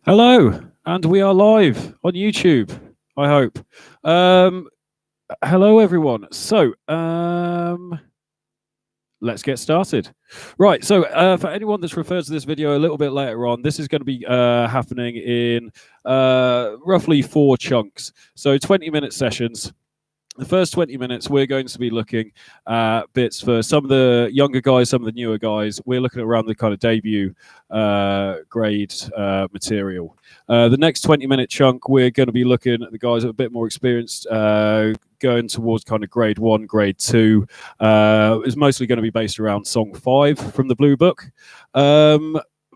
Hello, and we are live on YouTube, I hope. Hello, everyone. So, let's get started. Right, so for anyone that's referred to this video a little bit later on, this is going to be happening in roughly 4 chunks. So 20-minute sessions. The first 20 minutes, we're going to be looking at bits for some of the younger guys, some of the newer guys. We're looking around the kind of debut grade material. The next 20-minute chunk, we're going to be looking at the guys that are a bit more experienced, going towards kind of grade 1, grade 2. It's mostly going to be based around song 5 from the Blue Book.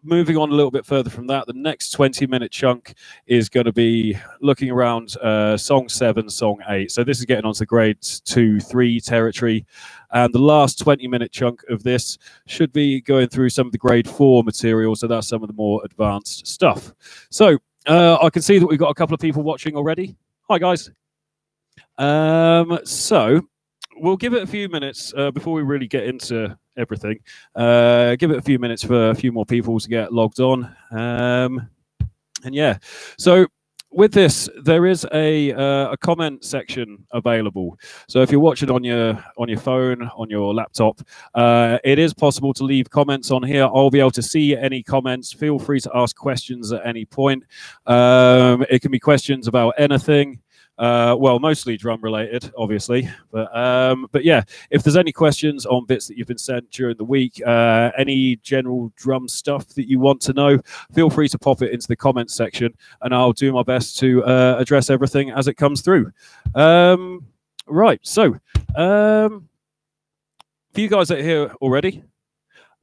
Moving on a little bit further from that, the next 20-minute chunk is going to be looking around song 7, song 8. So this is getting onto grades 2, 3 territory. And the last 20-minute chunk of this should be going through some of the grade 4 material. So that's some of the more advanced stuff. So I can see that we've got a couple of people watching already. Hi, guys. So we'll give it a few minutes before we really get into everything. Give it a few minutes for a few more people to get logged on. And yeah, so with this, there is a comment section available. So if you're watching on your phone, on your laptop, it is possible to leave comments on here. I'll be able to see any comments. Feel free to ask questions at any point. It can be questions about anything. Well, mostly drum related, obviously, but yeah, if there's any questions on bits that you've been sent during the week, any general drum stuff that you want to know, feel free to pop it into the comments section, and I'll do my best to address everything as it comes through. Right, so for you guys that are here already,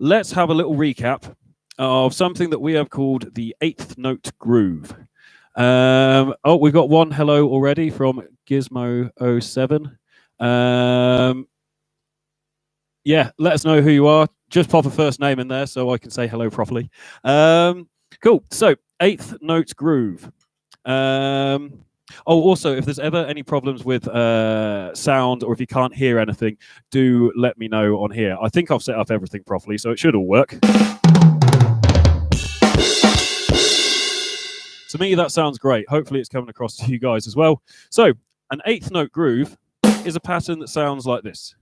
let's have a little recap of something that we have called the 8th note groove. Oh, we've got one hello already from Gizmo07. Yeah, let us know who you are. Just pop a first name in there so I can say hello properly. Cool. So 8th note groove. Oh, also, if there's ever any problems with sound or if you can't hear anything, do let me know on here. I think I've set up everything properly, so it should all work. To me, that sounds great. Hopefully it's coming across to you guys as well. So an 8th note groove is a pattern that sounds like this.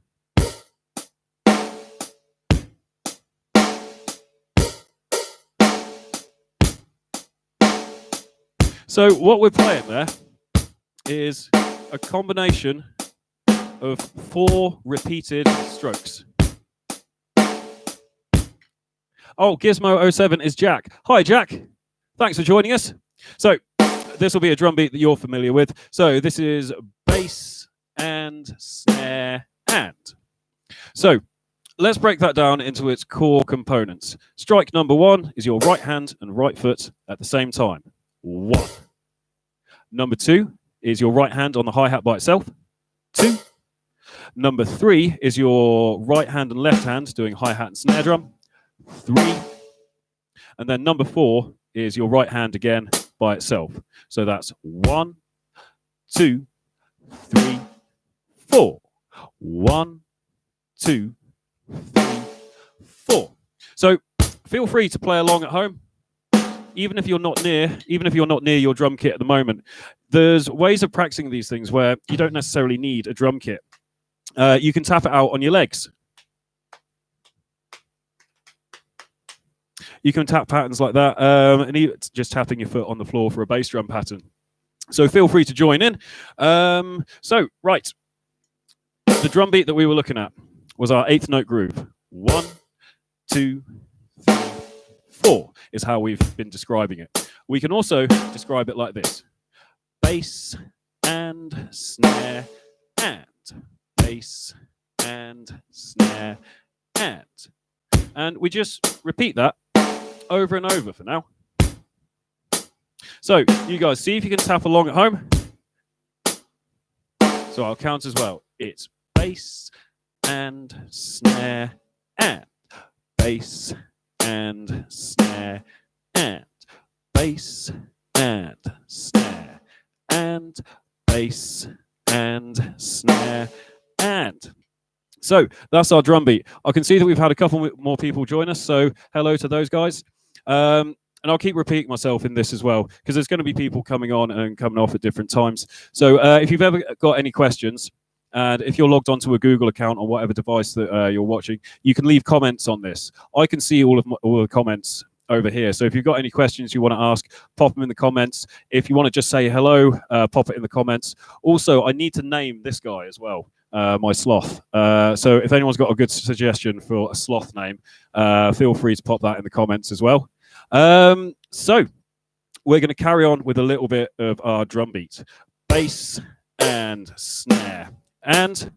So what we're playing there is a combination of 4 repeated strokes. Oh, Gizmo07 is Jack. Hi, Jack. Thanks for joining us. So this will be a drum beat that you're familiar with. So this is bass and snare and. So let's break that down into its core components. Strike number 1 is your right hand and right foot at the same time. 1. Number 2 is your right hand on the hi-hat by itself. 2. Number 3 is your right hand and left hand doing hi-hat and snare drum. 3. And then number 4 is your right hand again by itself. So that's 1, 2, 3, 4. 1, 2, 3, 4. So feel free to play along at home, even if you're not near your drum kit at the moment. There's ways of practicing these things where you don't necessarily need a drum kit. You can tap it out on your legs. You can tap patterns like that, and even just tapping your foot on the floor for a bass drum pattern. So feel free to join in. So, right. The drum beat that we were looking at was our 8th note groove. 1, 2, 3, 4 is how we've been describing it. We can also describe it like this. Bass and snare and. Bass and snare and. And we just repeat that over and over for now. So you guys see if you can tap along at home. So I'll count as well. It's bass and snare and bass and snare and bass and snare and bass and snare and. So that's our drum beat. I can see that we've had a couple more people join us. So hello to those guys. and I'll keep repeating myself in this as well, because there's going to be people coming on and coming off at different times. So if you've ever got any questions, and if you're logged onto a Google account on whatever device that you're watching, you can leave comments on this. I can see all the comments over here. So if you've got any questions you want to ask, pop them in the comments. If you want to just say hello, pop it in the comments. Also, I need to name this guy as well, my sloth. So if anyone's got a good suggestion for a sloth name, feel free to pop that in the comments as well. So we're going to carry on with a little bit of our drum beat, bass and snare. And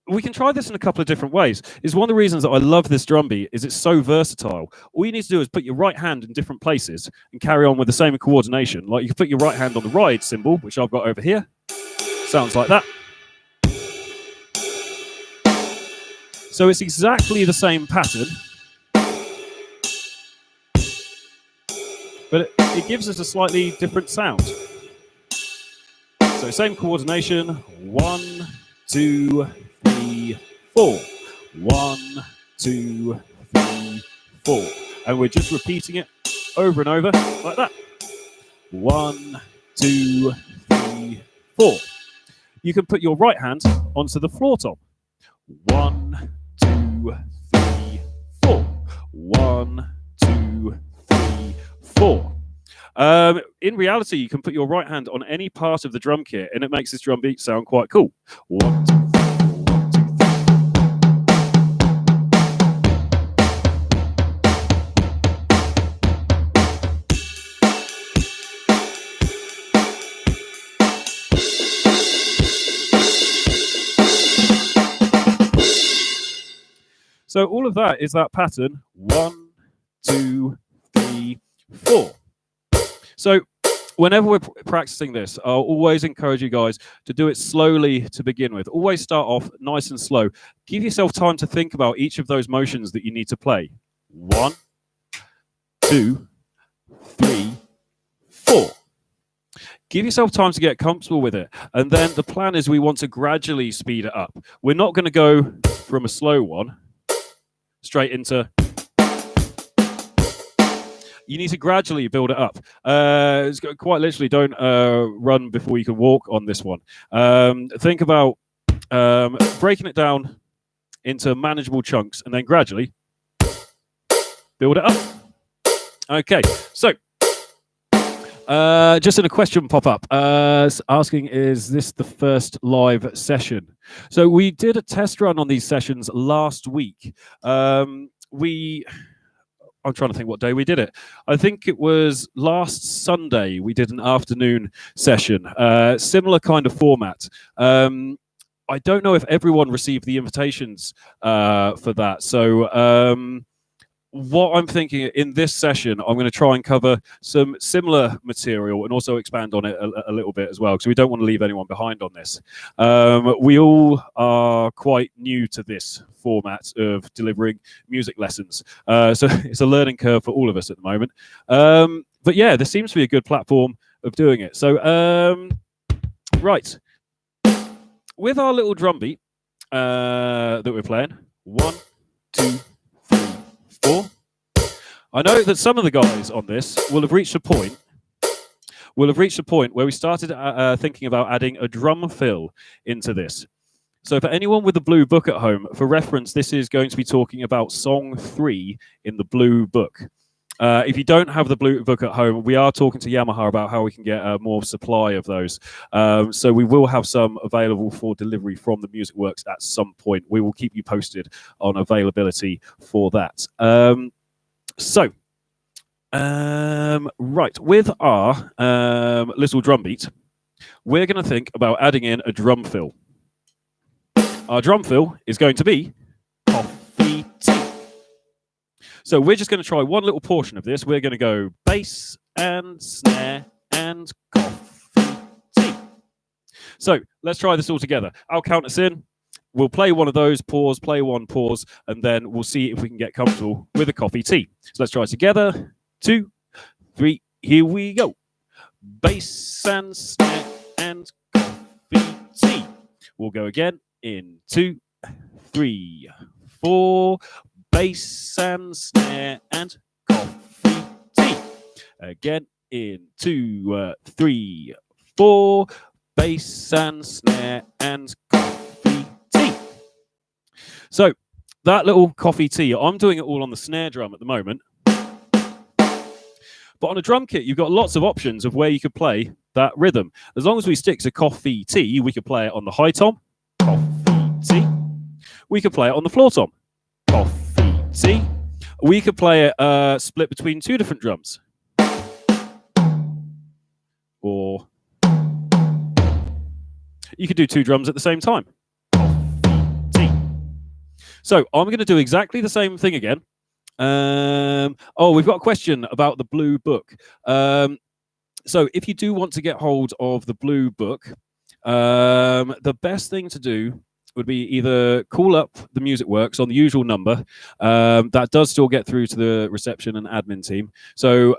we can try this in a couple of different ways. It's one of the reasons that I love this drum beat is it's so versatile. All you need to do is put your right hand in different places and carry on with the same coordination. Like you can put your right hand on the ride cymbal, which I've got over here. Sounds like that. So it's exactly the same pattern, but it gives us a slightly different sound. So same coordination, 1, 2, 3, 4. 1, 2, 3, 4. And we're just repeating it over and over like that. 1, 2, 3, 4. You can put your right hand onto the floor tom. 1, 2, 3, 4. 1, 2, 3, 4. In reality, you can put your right hand on any part of the drum kit and it makes this drum beat sound quite cool. 1, 2, 3, 4, 1, 2, 3. So all of that is that pattern, 1, 2, 3, 4. So whenever we're practicing this, I'll always encourage you guys to do it slowly to begin with. Always start off nice and slow. Give yourself time to think about each of those motions that you need to play. 1, 2, 3, 4. Give yourself time to get comfortable with it. And then the plan is we want to gradually speed it up. We're not going to go from a slow one straight into... You need to gradually build it up. Quite literally, don't run before you can walk on this one. Think about breaking it down into manageable chunks and then gradually build it up. Okay, so just in a question pop up asking, is this the first live session? So we did a test run on these sessions last week. I'm trying to think what day we did it. I think it was last Sunday we did an afternoon session, similar kind of format. I don't know if everyone received the invitations for that. So what I'm thinking in this session, I'm going to try and cover some similar material and also expand on it a little bit as well, because we don't want to leave anyone behind on this. We all are quite new to this format of delivering music lessons. So it's a learning curve for all of us at the moment. But yeah, there seems to be a good platform of doing it. So, right. With our little drum beat that we're playing, 1, 2, 3, 4. I know that some of the guys on this will have reached a point where we started thinking about adding a drum fill into this. So for anyone with the blue book at home, for reference, this is going to be talking about song 3 in the blue book. If you don't have the blue book at home, we are talking to Yamaha about how we can get more supply of those. So we will have some available for delivery from the Music Works at some point. We will keep you posted on availability for that. Right, with our little drum beat, we're going to think about adding in a drum fill. Our drum fill is going to be coffee tea. So we're just going to try one little portion of this. We're going to go bass and snare and coffee tea. So let's try this all together. I'll count us in. We'll play one of those, pause, play one, pause, and then we'll see if we can get comfortable with a coffee tea. So let's try it together. 2, 3, here we go. Bass and snare and coffee tea. We'll go again in 2, 3, 4. Bass and snare and coffee Again, in 2, 3, 4. Bass and snare and coffee tea. So that little coffee tea, I'm doing it all on the snare drum at the moment. But on a drum kit, you've got lots of options of where you could play that rhythm. As long as we stick to coffee tea, we could play it on the high tom, coffee tea. We could play it on the floor tom, coffee tea. We could play it split between 2 different drums. Or you could do 2 drums at the same time. Coffee tea. So I'm going to do exactly the same thing again. We've got a question about the blue book. So if you do want to get hold of the blue book, the best thing to do would be either call up the Music Works on the usual number. That does still get through to the reception and admin team. So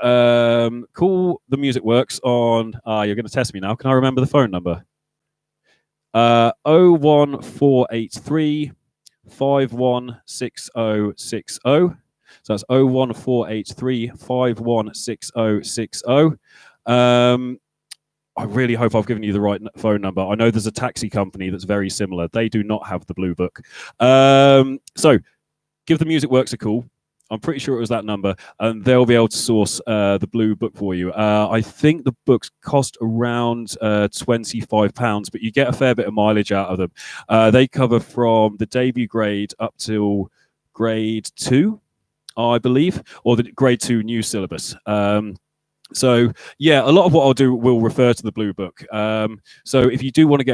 call the Music Works on, you're going to test me now. Can I remember the phone number? 01483 516060. So that's 01483 516060. I really hope I've given you the right phone number. I know there's a taxi company that's very similar. They do not have the blue book. So give the Music Works a call. I'm pretty sure it was that number, and they'll be able to source the blue book for you. I think the books cost around £25, but you get a fair bit of mileage out of them. They cover from the debut grade up till grade 2, I believe, or the grade 2 new syllabus. So yeah, a lot of what I'll do will refer to the blue book. So if you do want to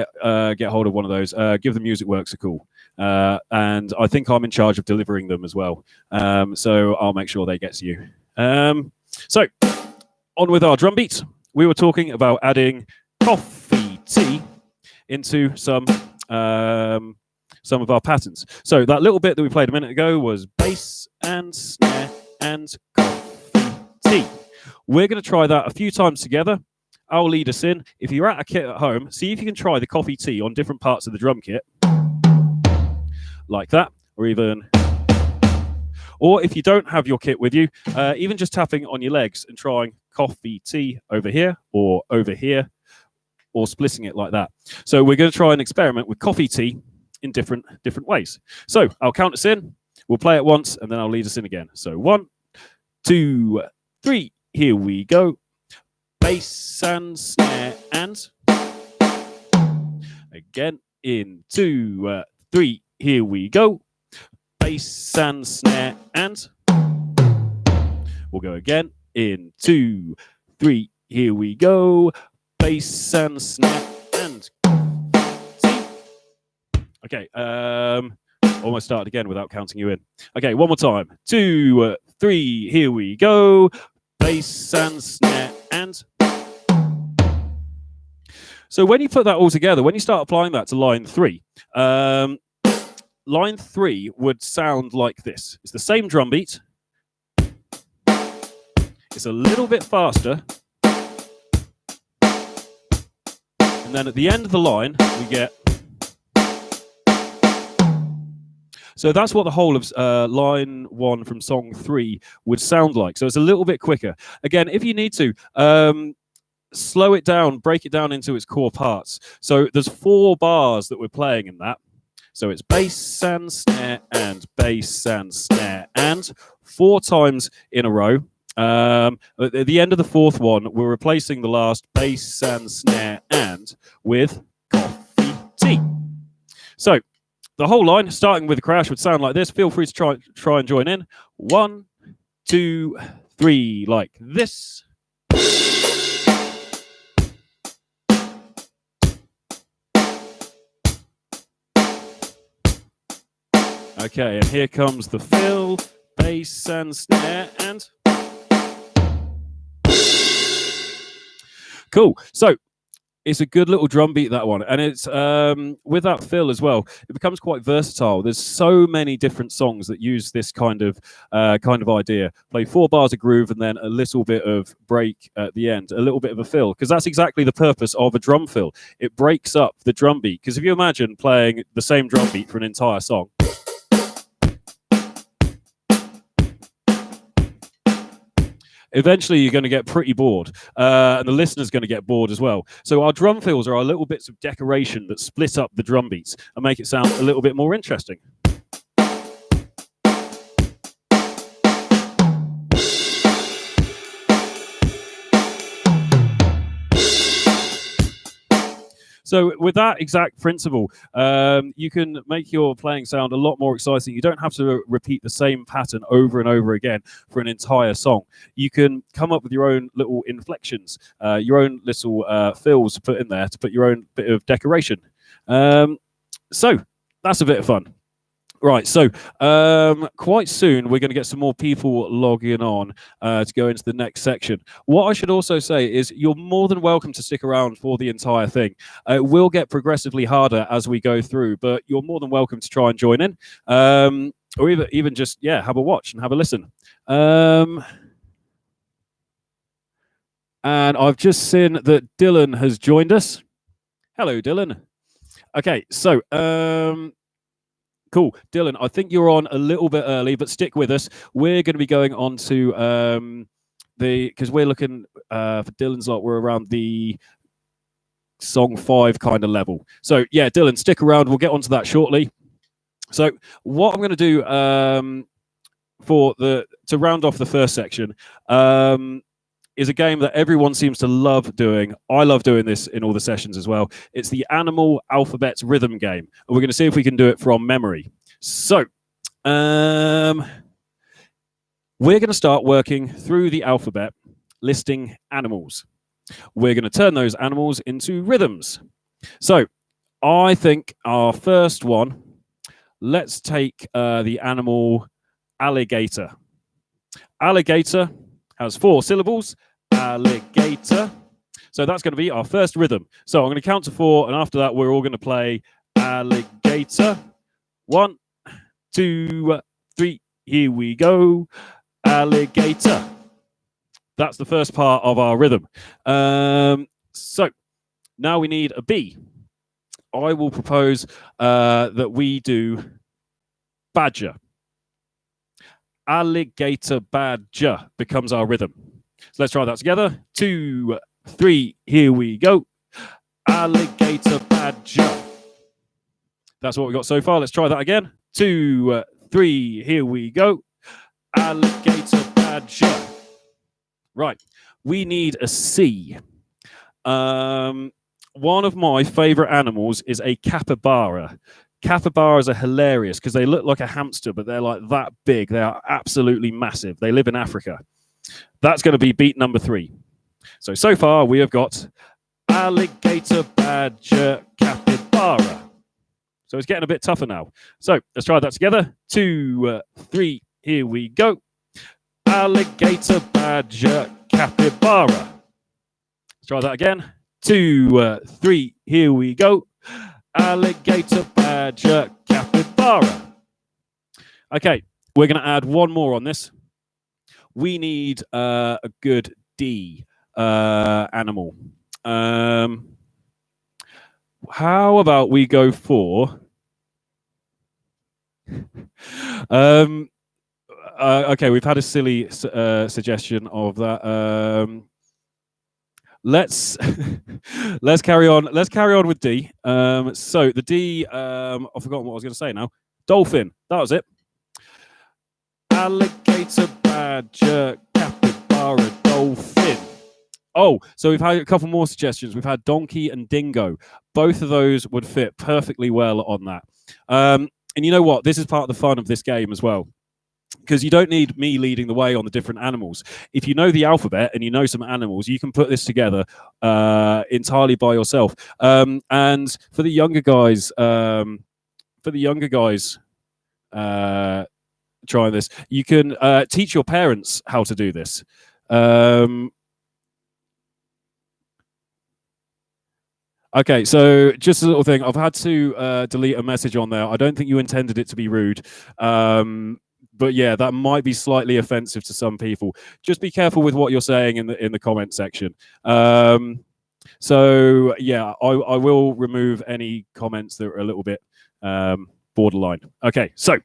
get hold of one of those, give the Music Works a call. And I think I'm in charge of delivering them as well. So I'll make sure they get to you. So on with our drum beat. We were talking about adding coffee tea into some of our patterns. So that little bit that we played a minute ago was bass and snare and coffee tea. We're going to try that a few times together. I'll lead us in. If you're at a kit at home, see if you can try the coffee tea on different parts of the drum kit. Like that, or if you don't have your kit with you, even just tapping on your legs and trying coffee tea over here, or splitting it like that. So we're going to try and experiment with coffee tea in different ways. So I'll count us in. We'll play it once, and then I'll lead us in again. So 1, 2, 3. Here we go. Bass and snare and again in 2, 3. Here we go. Bass and snare and we'll go again in 2, 3. Here we go. Bass and snare and okay. Almost started again without counting you in. Okay, one more time. 2, 3. Here we go. Bass and snare and so when you put that all together, when you start applying that to line 3, line 3 would sound like this. It's the same drum beat. It's a little bit faster. And then at the end of the line, we get. So that's what the whole of line 1 from song 3 would sound like. So it's a little bit quicker. Again, if you need to, slow it down, break it down into its core parts. So there's 4 bars that we're playing in that. So it's bass and snare and bass and snare and 4 times in a row. At the end of the 4th one, we're replacing the last bass and snare and with coffee tea. So the whole line, starting with a crash, would sound like this. Feel free to try and join in. 1, 2, 3, like this. Okay, and here comes the fill, bass and snare and cool. So it's a good little drum beat, that one, and it's with that fill as well. It becomes quite versatile. There's so many different songs that use this kind of idea. Play 4 bars of groove and then a little bit of break at the end, a little bit of a fill, because that's exactly the purpose of a drum fill. It breaks up the drum beat. Because if you imagine playing the same drum beat for an entire song. eventually you're going to get pretty bored, and the listener's going to get bored as well. So our drum fills are our little bits of decoration that split up the drum beats and make it sound a little bit more interesting. So with that exact principle, you can make your playing sound a lot more exciting. You don't have to repeat the same pattern over and over again for an entire song. You can come up with your own little inflections, your own little fills to put in there to put your own bit of decoration. So that's a bit of fun. Right, so quite soon we're going to get some more people logging on to go into the next section. What I should also say is you're more than welcome to stick around for the entire thing. It will get progressively harder as we go through, but you're more than welcome to try and join in, or even just, yeah, have a watch and have a listen. And I've just seen that Dylan has joined us. Hello, Dylan. Okay, so... cool. Dylan, I think you're on a little bit early, but stick with us. We're going to be going on to because we're looking for Dylan's lot, we're around the song 5 kind of level. So yeah, Dylan, stick around. We'll get onto that shortly. So what I'm going to do to round off the first section is a game that everyone seems to love doing. I love doing this in all the sessions as well. It's the Animal Alphabets Rhythm game. And we're going to see if we can do it from memory. So, we're going to start working through the alphabet, listing animals. We're going to turn those animals into rhythms. So, I think our first one, let's take the animal alligator. Alligator has 4 syllables. Alligator. So that's going to be our first rhythm. So I'm going to count to 4, and after that, we're all going to play alligator. 1, 2, 3. Here we go. Alligator. That's the first part of our rhythm. So now we need a B. I will propose that we do badger. Alligator badger becomes our rhythm. So let's try that together. 2, 3, here we go. Alligator badger. That's what we got so far. Let's try that again. 2, 3, here we go. Alligator badger. Right, we need a C. One of my favorite animals is a capybara. Capybaras are hilarious because they look like a hamster, but they're like that big. They are absolutely massive. They live in Africa. That's going to be beat number 3. So far we have got alligator, badger, capybara. So it's getting a bit tougher now. So let's try that together. 2, 3, here we go. Alligator, badger, capybara. Let's try that again. 2, 3, here we go. Alligator, badger, capybara. Okay, we're going to add one more on this. We need a good D animal. How about we go for... okay, we've had a silly suggestion of that. Let's carry on. Let's carry on with D. So the D, I've forgotten what I was going to say now. Dolphin. That was it. Alligator, badger, capybara, dolphin. Oh, so we've had a couple more suggestions. We've had donkey and dingo. Both of those would fit perfectly well on that. And you know what? This is part of the fun of this game as well, because you don't need me leading the way on the different animals. If you know the alphabet and you know some animals, you can put this together entirely by yourself. And for the younger guys, trying this, you can teach your parents how to do this. Okay, so just a little thing. I've had to delete a message on there. I don't think you intended it to be rude. But yeah, that might be slightly offensive to some people. Just be careful with what you're saying in the comment section. So yeah, I will remove any comments that are a little bit borderline. Okay, so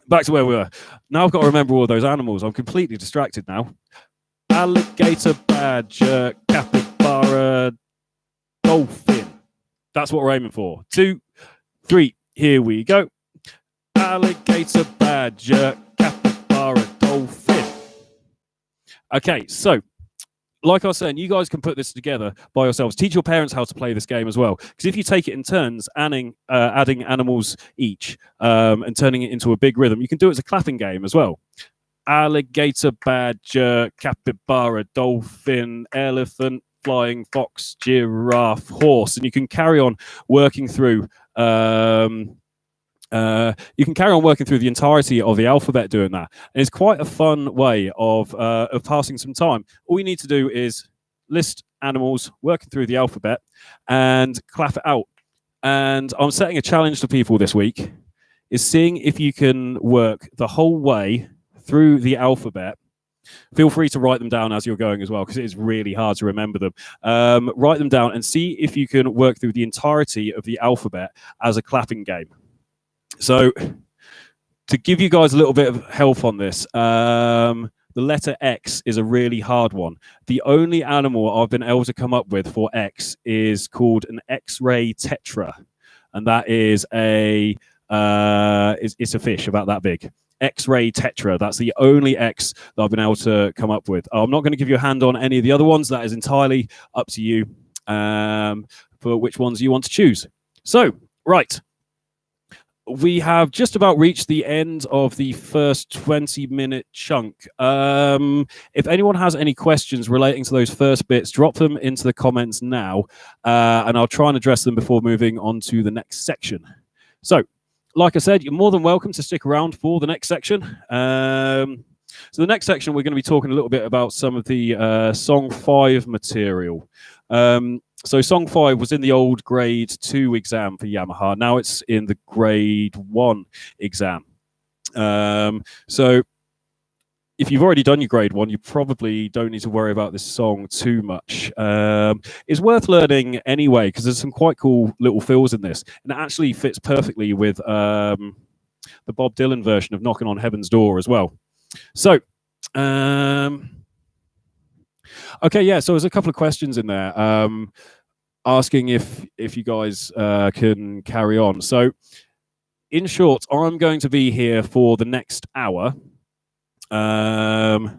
back to where we were. Now I've got to remember all those animals. I'm completely distracted now. alligator, badger, capybara, dolphin. That's what we're aiming for. 2, 3, here we go. Alligator, badger, capybara, dolphin. Okay, so like I was saying, you guys can put this together by yourselves. Teach your parents how to play this game as well. Because if you take it in turns, adding animals each and turning it into a big rhythm, you can do it as a clapping game as well. Alligator, badger, capybara, dolphin, elephant, flying fox, giraffe, horse. And you can carry on working through the entirety of the alphabet doing that. And it's quite a fun way of passing some time. All you need to do is list animals working through the alphabet and clap it out. And I'm setting a challenge to people this week, is seeing if you can work the whole way through the alphabet. Feel free to write them down as you're going as well, because it is really hard to remember them. Write them down and see if you can work through the entirety of the alphabet as a clapping game. So to give you guys a little bit of help on this, the letter X is a really hard one. The only animal I've been able to come up with for X is called an X-ray tetra, and that is it's a fish about that big. X-ray tetra. That's the only X that I've been able to come up with. I'm not going to give you a hand on any of the other ones. That is entirely up to you for which ones you want to choose. So, right. We have just about reached the end of the first 20-minute chunk. If anyone has any questions relating to those first bits, drop them into the comments now, and I'll try and address them before moving on to the next section. So, like I said, you're more than welcome to stick around for the next section. So the next section, we're going to be talking a little bit about some of the Song 5 material. So Song 5 was in the old Grade 2 exam for Yamaha. Now it's in the Grade 1 exam. So if you've already done your Grade 1, you probably don't need to worry about this song too much. It's worth learning anyway, because there's some quite cool little fills in this. And it actually fits perfectly with the Bob Dylan version of Knocking on Heaven's Door as well. So, okay, yeah, so there's a couple of questions in there asking if you guys can carry on. So, in short, I'm going to be here for the next hour. Yeah,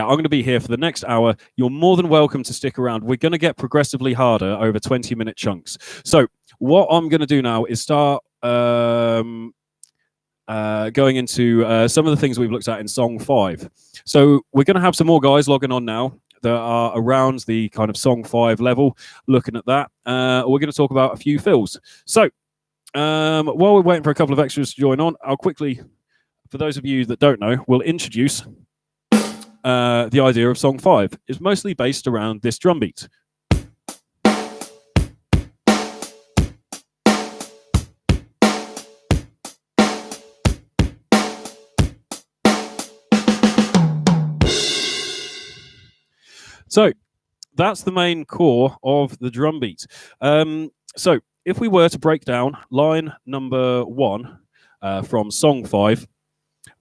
I'm going to be here for the next hour. You're more than welcome to stick around. We're going to get progressively harder over 20-minute chunks. So what I'm going to do now is start going into some of the things we've looked at in Song 5. So we're going to have some more guys logging on now that are around the kind of Song 5 level, looking at that. We're going to talk about a few fills. So while we're waiting for a couple of extras to join on, I'll quickly, for those of you that don't know, we'll introduce the idea of Song 5. It's mostly based around this drum beat. So that's the main core of the drum beat. So if we were to break down line number 1 from Song 5,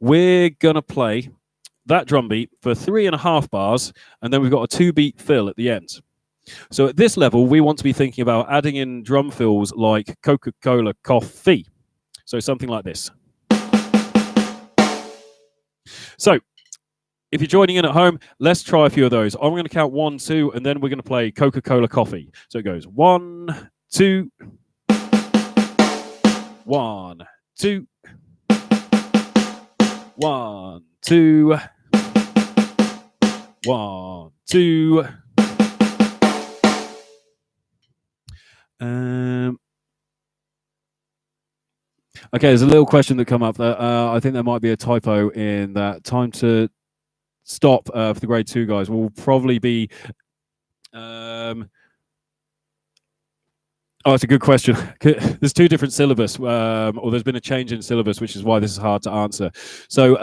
we're going to play that drum beat for 3.5 bars, and then we've got a 2-beat fill at the end. So at this level, we want to be thinking about adding in drum fills like Coca-Cola coffee. So something like this. So if you're joining in at home, let's try a few of those. I'm going to count 1, 2, and then we're going to play Coca-Cola coffee. So it goes 1, 2, 1, 2, 1, 2, 1, 2. Okay, there's a little question that come up that I think there might be a typo in that. Time to stop for the Grade 2 guys will probably be oh, it's a good question. There's 2 different syllabus, or there's been a change in syllabus, which is why this is hard to answer. So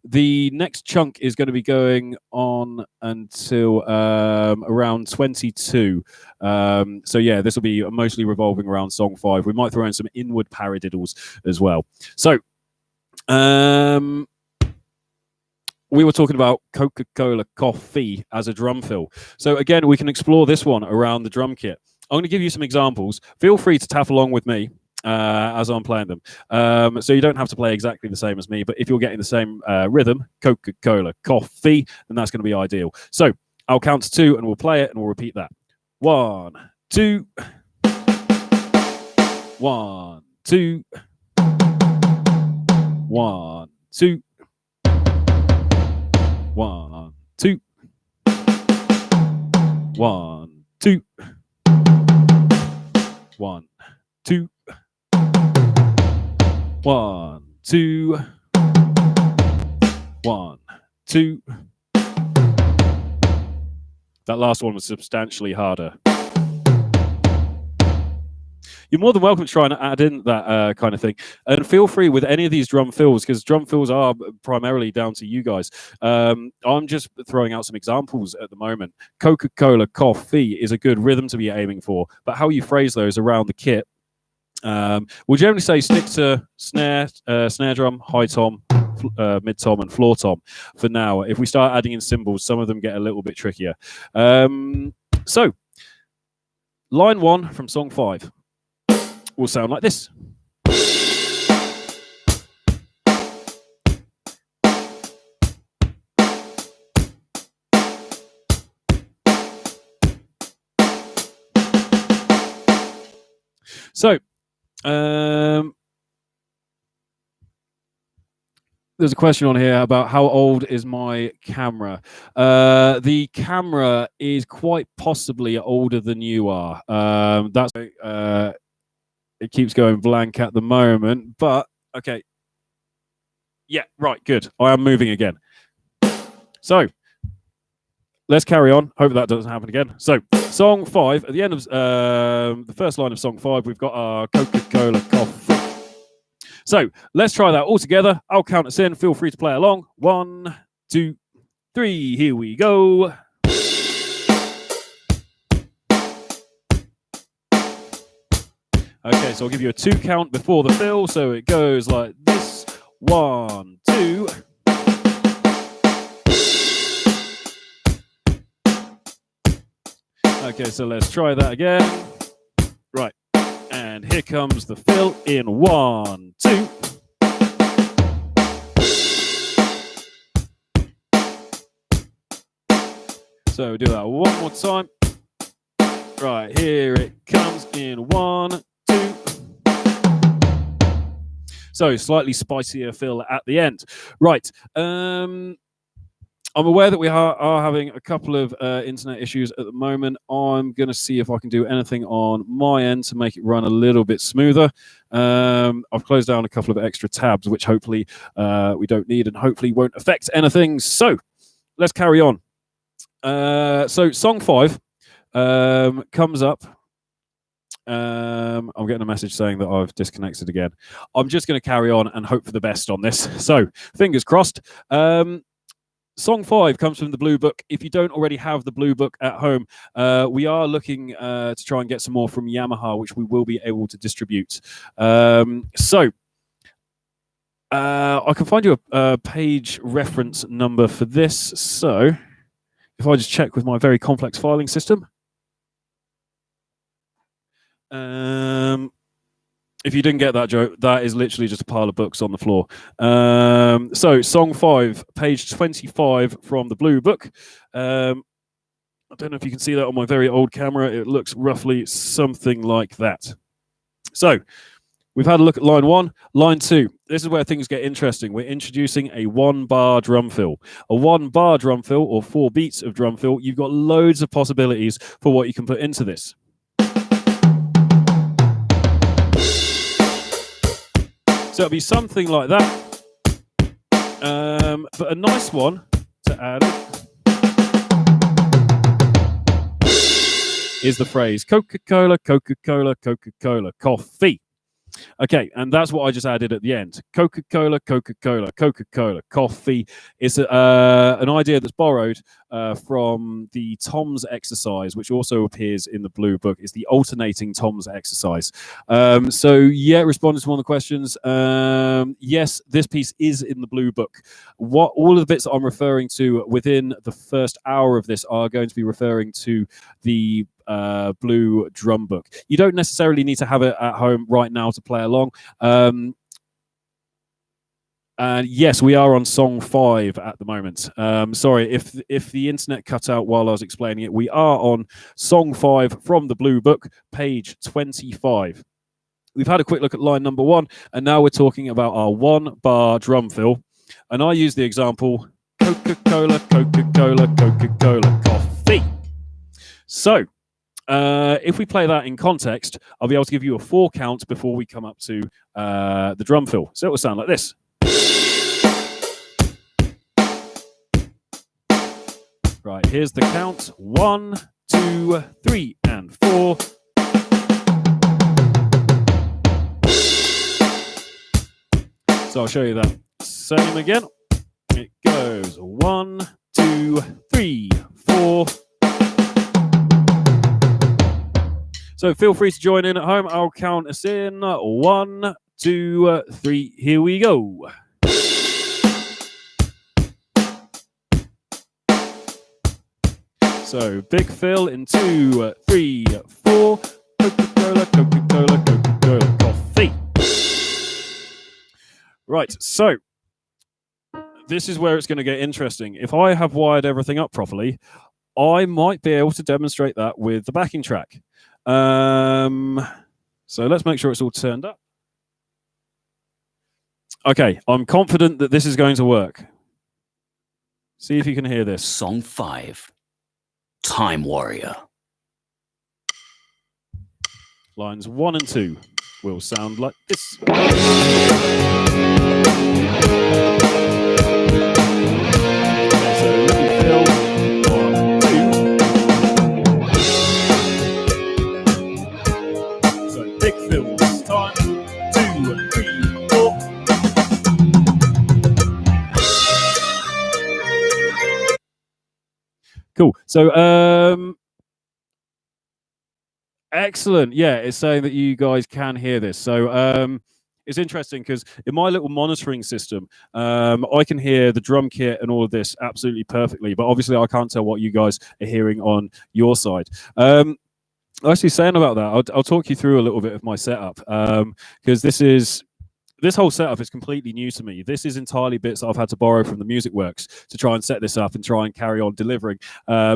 the next chunk is going to be going on until around 22. So yeah, this will be mostly revolving around Song 5. We might throw in some inward paradiddles as well. So we're we were talking about Coca-Cola coffee as a drum fill. So again, we can explore this one around the drum kit. I'm going to give you some examples. Feel free to tap along with me as I'm playing them. So you don't have to play exactly the same as me, but if you're getting the same rhythm, Coca-Cola coffee, then that's going to be ideal. So I'll count to 2 and we'll play it and we'll repeat that. 1, 2. 1, 2. 1, 2. 1, 2. 1, 2. 1, 2. 1, 2. 1, 2. That last one was substantially harder. You're more than welcome to try and add in that kind of thing. And feel free with any of these drum fills, because drum fills are primarily down to you guys. I'm just throwing out some examples at the moment. Coca-Cola coffee is a good rhythm to be aiming for, but how you phrase those around the kit. We'll generally say stick to snare drum, high tom, mid tom, and floor tom for now. If we start adding in cymbals, some of them get a little bit trickier. So, line 1 from song 5 will sound like this. So, there's a question on here about how old is my camera. The camera is quite possibly older than you are. That's it keeps going blank at the moment, but okay. Yeah, right, good. I am moving again. So let's carry on. Hope that doesn't happen again. So song 5, at the end of the first line of song 5, we've got our Coca-Cola coffee. So let's try that all together. I'll count us in. Feel free to play along. 1, 2, 3. Here we go. Okay, so I'll give you a 2 count before the fill. So it goes like this. 1, 2. Okay, so let's try that again. Right. And here comes the fill in 1, 2. So do that one more time. Right, here it comes in 1, 2. So slightly spicier fill at the end. Right. I'm aware that we are having a couple of internet issues at the moment. I'm going to see if I can do anything on my end to make it run a little bit smoother. I've closed down a couple of extra tabs, which hopefully we don't need and hopefully won't affect anything. So let's carry on. So song 5 comes up. I'm getting a message saying that I've disconnected again. I'm just going to carry on and hope for the best on this. So fingers crossed. Song 5 comes from the Blue Book. If you don't already have the Blue Book at home, we are looking to try and get some more from Yamaha, which we will be able to distribute. So I can find you a page reference number for this. So if I just check with my very complex filing system. If you didn't get that joke, that is literally just a pile of books on the floor. So song 5, page 25 from the Blue Book. I don't know if you can see that on my very old camera. It looks roughly something like that. So we've had a look at line 1. Line 2, this is where things get interesting. We're introducing a 1-bar drum fill. A 1-bar drum fill, or 4 beats of drum fill. You've got loads of possibilities for what you can put into this. So it'll be something like that. But a nice one to add is the phrase Coca-Cola, Coca-Cola, Coca-Cola, coffee. Okay, and that's what I just added at the end. Coca-Cola, Coca-Cola, Coca-Cola, coffee. It's an idea that's borrowed from the Tom's exercise, which also appears in the Blue Book. It's the alternating Tom's exercise. So, yeah, responding to one of the questions. Yes, this piece is in the Blue Book. What all of the bits that I'm referring to within the first hour of this are going to be referring to the Blue drum book. You don't necessarily need to have it at home right now to play along. And yes, we are on song 5 at the moment. Sorry if the internet cut out while I was explaining it. We are on song 5 from the Blue Book, page 25. We've had a quick look at line number 1, and now we're talking about our 1-bar drum fill. And I use the example Coca-Cola, Coca-Cola, Coca-Cola, coffee. So if we play that in context, I'll be able to give you a 4 count before we come up to the drum fill. So it will sound like this. Right, here's the count. 1, 2, 3, and 4. So I'll show you that. Same again. It goes 1, 2, 3, 4. So feel free to join in at home. I'll count us in. 1, 2, 3. Here we go. So big fill in 2, 3, 4. Coca-Cola, Coca-Cola, Coca-Cola, coffee. Right, so this is where it's going to get interesting. If I have wired everything up properly, I might be able to demonstrate that with the backing track. So let's make sure it's all turned up. Okay, I'm confident that this is going to work. See if you can hear this. Song 5, Time Warrior. Lines 1 and 2 will sound like this. So let me fill 1, 2. So big fill this time. 2, 3, 4. Cool. So excellent. Yeah, it's saying that you guys can hear this. So it's interesting because in my little monitoring system, I can hear the drum kit and all of this absolutely perfectly, but obviously I can't tell what you guys are hearing on your side. Actually, saying about that, I'll talk you through a little bit of my setup because this whole setup is completely new to me. This is entirely bits that I've had to borrow from the Music Works to try and set this up and try and carry on delivering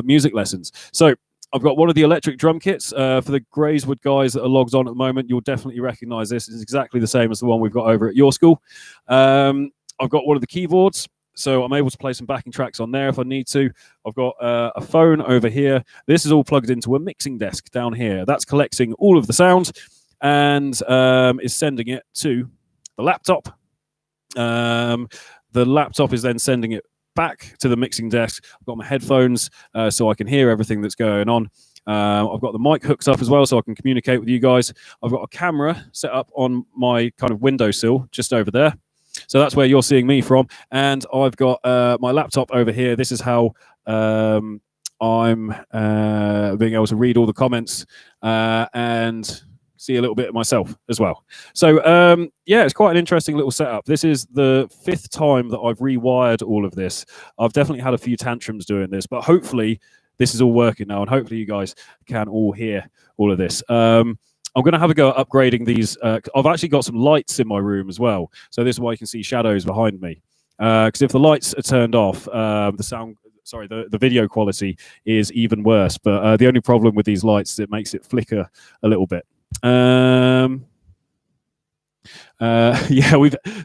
music lessons. So I've got one of the electric drum kits. For the Grayswood guys that are logged on at the moment, you'll definitely recognize this. It's exactly the same as the one we've got over at your school. I've got one of the keyboards, so I'm able to play some backing tracks on there if I need to. I've got a phone over here. This is all plugged into a mixing desk down here. That's collecting all of the sound and is sending it to the laptop. The laptop is then sending it back to the mixing desk. I've got my headphones so I can hear everything that's going on. I've got the mic hooked up as well so I can communicate with you guys. I've got a camera set up on my kind of windowsill just over there. So that's where you're seeing me from. And I've got my laptop over here. This is how I'm being able to read all the comments and see a little bit of myself as well. So yeah, it's quite an interesting little setup. This is the 5th time that I've rewired all of this. I've definitely had a few tantrums doing this, but hopefully this is all working now, and hopefully you guys can all hear all of this. I'm going to have a go at upgrading these. I've actually got some lights in my room as well, so this is why you can see shadows behind me. Because if the lights are turned off, the video quality is even worse. But the only problem with these lights is it makes it flicker a little bit. Yeah,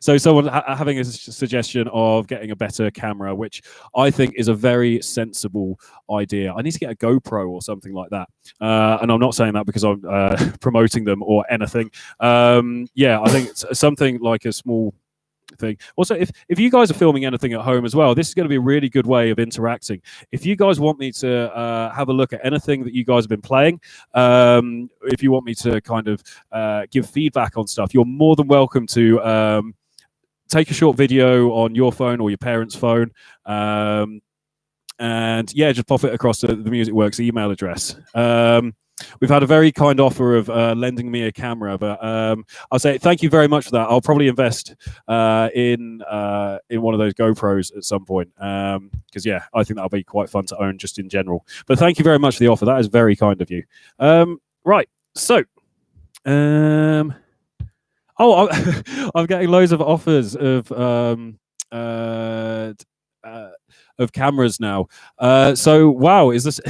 so someone having a suggestion of getting a better camera, which I think is a very sensible idea. I need to get a GoPro or something like that, and I'm not saying that because I'm promoting them or anything. Yeah, I think it's something like a small thing. Also, if you guys are filming anything at home as well, this is going to be a really good way of interacting. If you guys want me to have a look at anything that you guys have been playing, if you want me to kind of give feedback on stuff, you're more than welcome to take a short video on your phone or your parents' phone, and yeah, just pop it across the MusicWorks email address. We've had a very kind offer of lending me a camera, but I'll say thank you very much for that. I'll probably invest in one of those GoPros at some point, because yeah, I think that'll be quite fun to own just in general. But thank you very much for the offer. That is very kind of you. Right, so I'm getting loads of offers of cameras now. So wow, is this?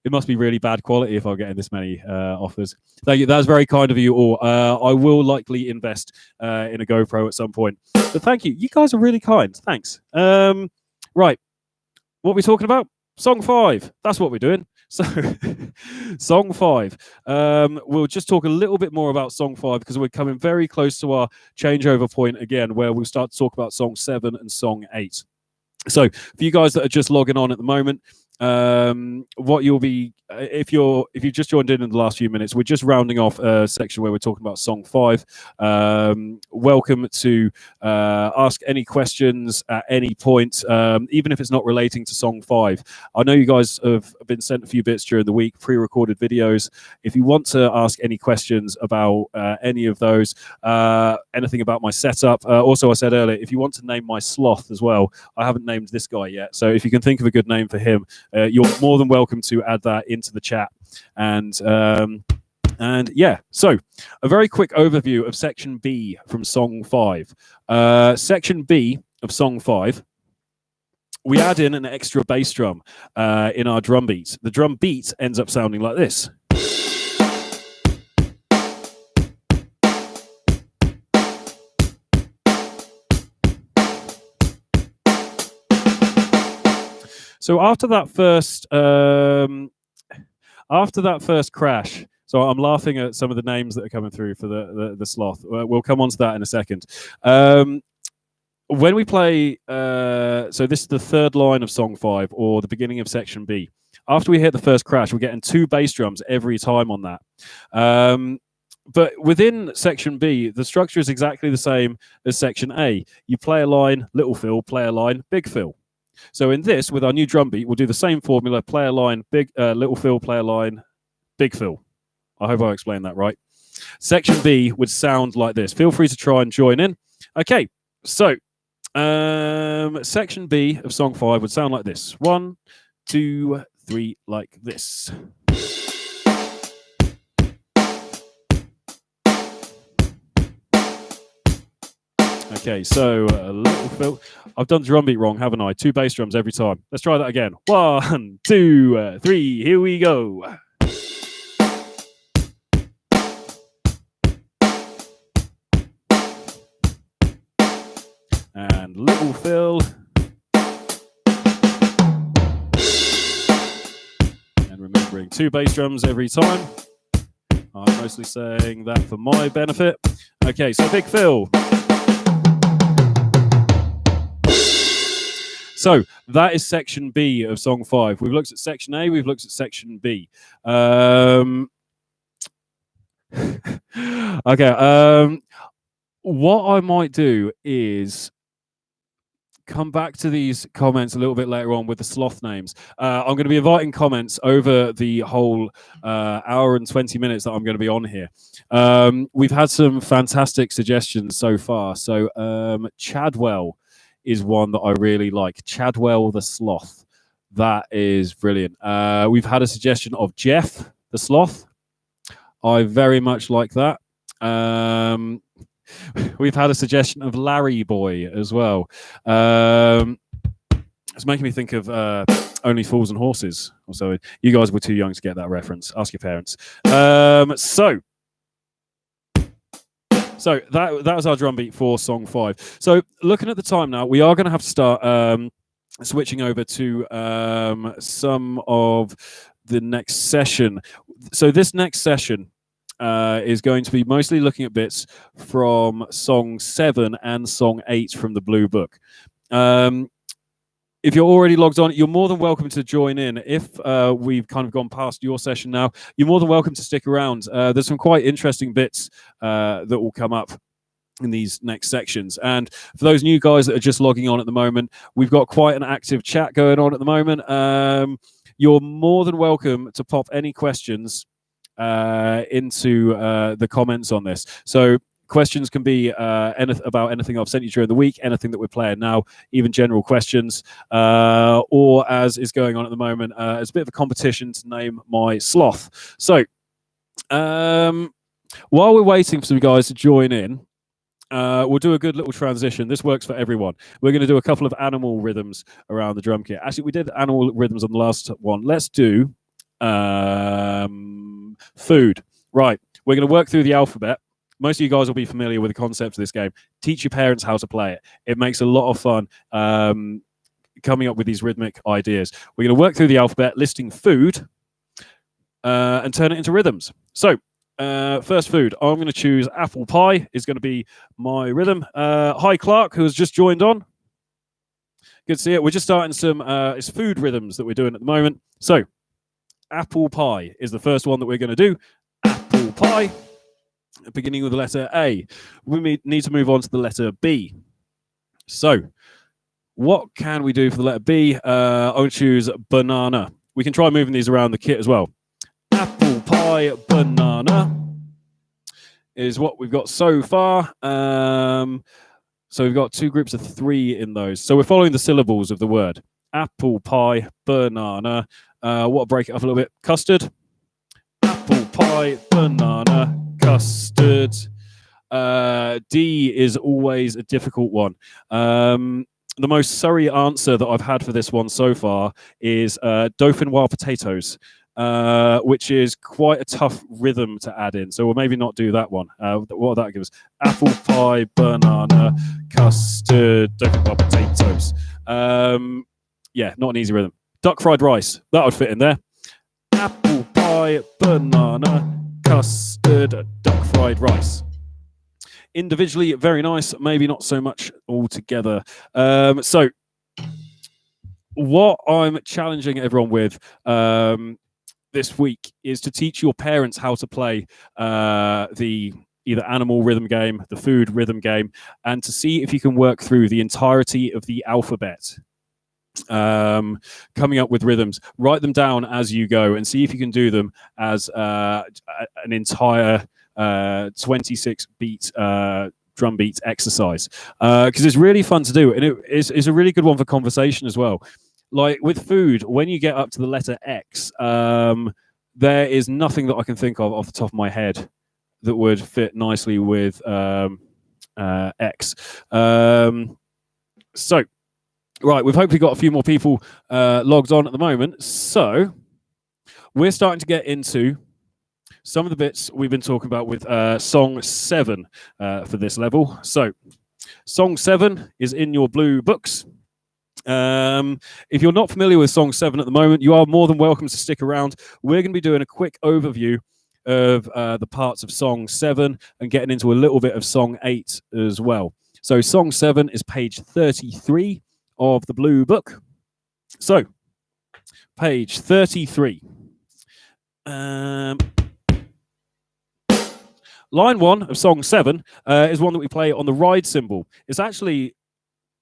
It must be really bad quality if I'm getting this many offers. Thank you. That's very kind of you all. I will likely invest in a GoPro at some point. But thank you. You guys are really kind. Thanks. Right. What are we talking about? Song 5. That's what we're doing. So, Song 5. We'll just talk a little bit more about Song 5 because we're coming very close to our changeover point again, where we'll start to talk about Song 7 and Song 8. So, for you guys that are just logging on at the moment, what you'll be if you've just joined in the last few minutes, we're just rounding off a section where we're talking about Song 5. Welcome to ask any questions at any point, even if it's not relating to Song 5. I know you guys have been sent a few bits during the week, pre-recorded videos. If you want to ask any questions about any of those, anything about my setup, also I said earlier, if you want to name my sloth as well, I haven't named this guy yet, so if you can think of a good name for him, you're more than welcome to add that into the chat. And yeah, so a very quick overview of Section B from Song 5. Section B of Song 5, we add in an extra bass drum in our drum beat. The drum beat ends up sounding like this. So after that first crash, so I'm laughing at some of the names that are coming through for the sloth. We'll come on to that in a second. When we play, so this is the third line of Song 5, or the beginning of Section B. After we hit the first crash, we're getting 2 bass drums every time on that. But within Section B, the structure is exactly the same as Section A. You play a line, little fill, play a line, big fill. So in this, with our new drum beat, we'll do the same formula: play a line, big little fill, play a line, big fill. I hope I explained that right. Section B would sound like this. Feel free to try and join in. Okay, so Section B of Song 5 would sound like this. 1, 2, 3, like this. Okay, so a little fill. I've done the drum beat wrong, haven't I? 2 bass drums every time. Let's try that again. 1, 2, 3. Here we go. And little fill. And remembering 2 bass drums every time. I'm mostly saying that for my benefit. Okay, so big fill. So that is Section B of Song 5. We've looked at Section A, we've looked at Section B. Okay. What I might do is come back to these comments a little bit later on with the sloth names. I'm going to be inviting comments over the whole hour and 20 minutes that I'm going to be on here. We've had some fantastic suggestions so far. So Chadwell is one that I really like. Chadwell the Sloth. That is brilliant. We've had a suggestion of Jeff the Sloth. I very much like that. We've had a suggestion of Larry Boy as well. It's making me think of Only Fools and Horses. Also, you guys were too young to get that reference. Ask your parents. So that was our drum beat for Song 5. So looking at the time now, we are going to have to start switching over to some of the next session. So this next session is going to be mostly looking at bits from Song 7 and Song 8 from the Blue Book. If you're already logged on, you're more than welcome to join in. If we've kind of gone past your session now, you're more than welcome to stick around. There's some quite interesting bits that will come up in these next sections. And for those new guys that are just logging on at the moment, we've got quite an active chat going on at the moment. You're more than welcome to pop any questions into the comments on this. So questions can be about anything I've sent you during the week, anything that we're playing now, even general questions, or as is going on at the moment, it's a bit of a competition to name my sloth. So while we're waiting for some guys to join in, we'll do a good little transition. This works for everyone. We're going to do a couple of animal rhythms around the drum kit. Actually, we did animal rhythms on the last one. Let's do food. Right. We're going to work through the alphabet. Most of you guys will be familiar with the concept of this game. Teach your parents how to play it. It makes a lot of fun coming up with these rhythmic ideas. We're going to work through the alphabet, listing food, and turn it into rhythms. So, first food, I'm going to choose apple pie is going to be my rhythm. Hi, Clark, who has just joined on. Good to see it. We're just starting some it's food rhythms that we're doing at the moment. So, apple pie is the first one that we're going to do. Apple pie. Beginning with the letter A. We need to move on to the letter B. So, what can we do for the letter B? I'll choose banana. We can try moving these around the kit as well. Apple pie, banana is what we've got so far. So we've got two groups of 3 in those. So we're following the syllables of the word. Apple pie, banana. What break it up a little bit? Custard. Apple pie, banana, custard. D is always a difficult one. The most Surrey answer that I've had for this one so far is Dauphinoise potatoes, which is quite a tough rhythm to add in. So we'll maybe not do that one. What will that give us? Apple pie, banana, custard, Dauphinoise potatoes. Yeah, not an easy rhythm. Duck fried rice. That would fit in there. Apple pie, banana, custard, duck fried rice. Individually, very nice. Maybe not so much all together. So what I'm challenging everyone with this week is to teach your parents how to play the either animal rhythm game, the food rhythm game, and to see if you can work through the entirety of the alphabet. Coming up with rhythms, write them down as you go and see if you can do them as an entire 26 beat drum beat exercise, because it's really fun to do, and it's a really good one for conversation as well. Like with food, when you get up to the letter X, there is nothing that I can think of off the top of my head that would fit nicely with X. So right, we've hopefully got a few more people logged on at the moment. So we're starting to get into some of the bits we've been talking about with Song 7 for this level. So Song 7 is in your blue books. If you're not familiar with Song 7 at the moment, you are more than welcome to stick around. We're going to be doing a quick overview of the parts of Song 7 and getting into a little bit of Song 8 as well. So Song 7 is page 33 of the blue book. So, page 33. Line 1 of Song 7 is one that we play on the ride cymbal. It's actually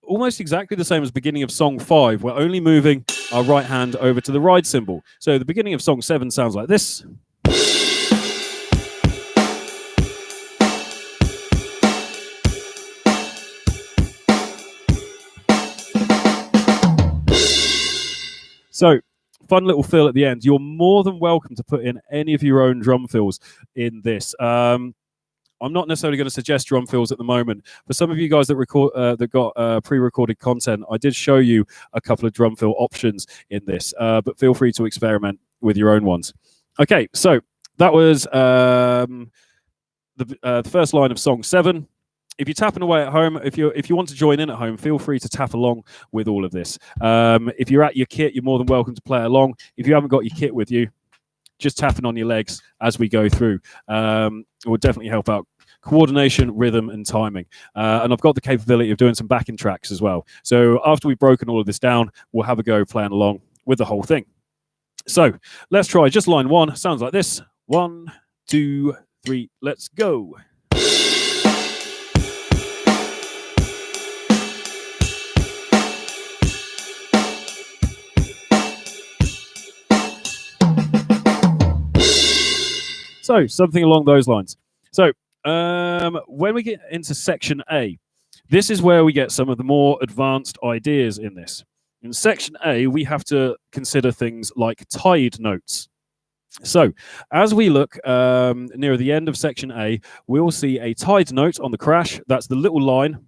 almost exactly the same as the beginning of Song 5. We're only moving our right hand over to the ride cymbal. So the beginning of Song 7 sounds like this. So, fun little fill at the end. You're more than welcome to put in any of your own drum fills in this. I'm not necessarily going to suggest drum fills at the moment. For some of you guys that got pre-recorded content, I did show you a couple of drum fill options in this, but feel free to experiment with your own ones. Okay, so that was the first line of Song 7. If you're tapping away at home, if you want to join in at home, feel free to tap along with all of this. If you're at your kit, you're more than welcome to play along. If you haven't got your kit with you, just tapping on your legs as we go through. It will definitely help out coordination, rhythm, and timing. And I've got the capability of doing some backing tracks as well. So after we've broken all of this down, we'll have a go playing along with the whole thing. So let's try just line one. Sounds like this. 1, 2, 3, let's go. So something along those lines. So when we get into section A, this is where we get some of the more advanced ideas in this. In section A, we have to consider things like tied notes. So as we look near the end of section A, we'll see a tied note on the crash. That's the little line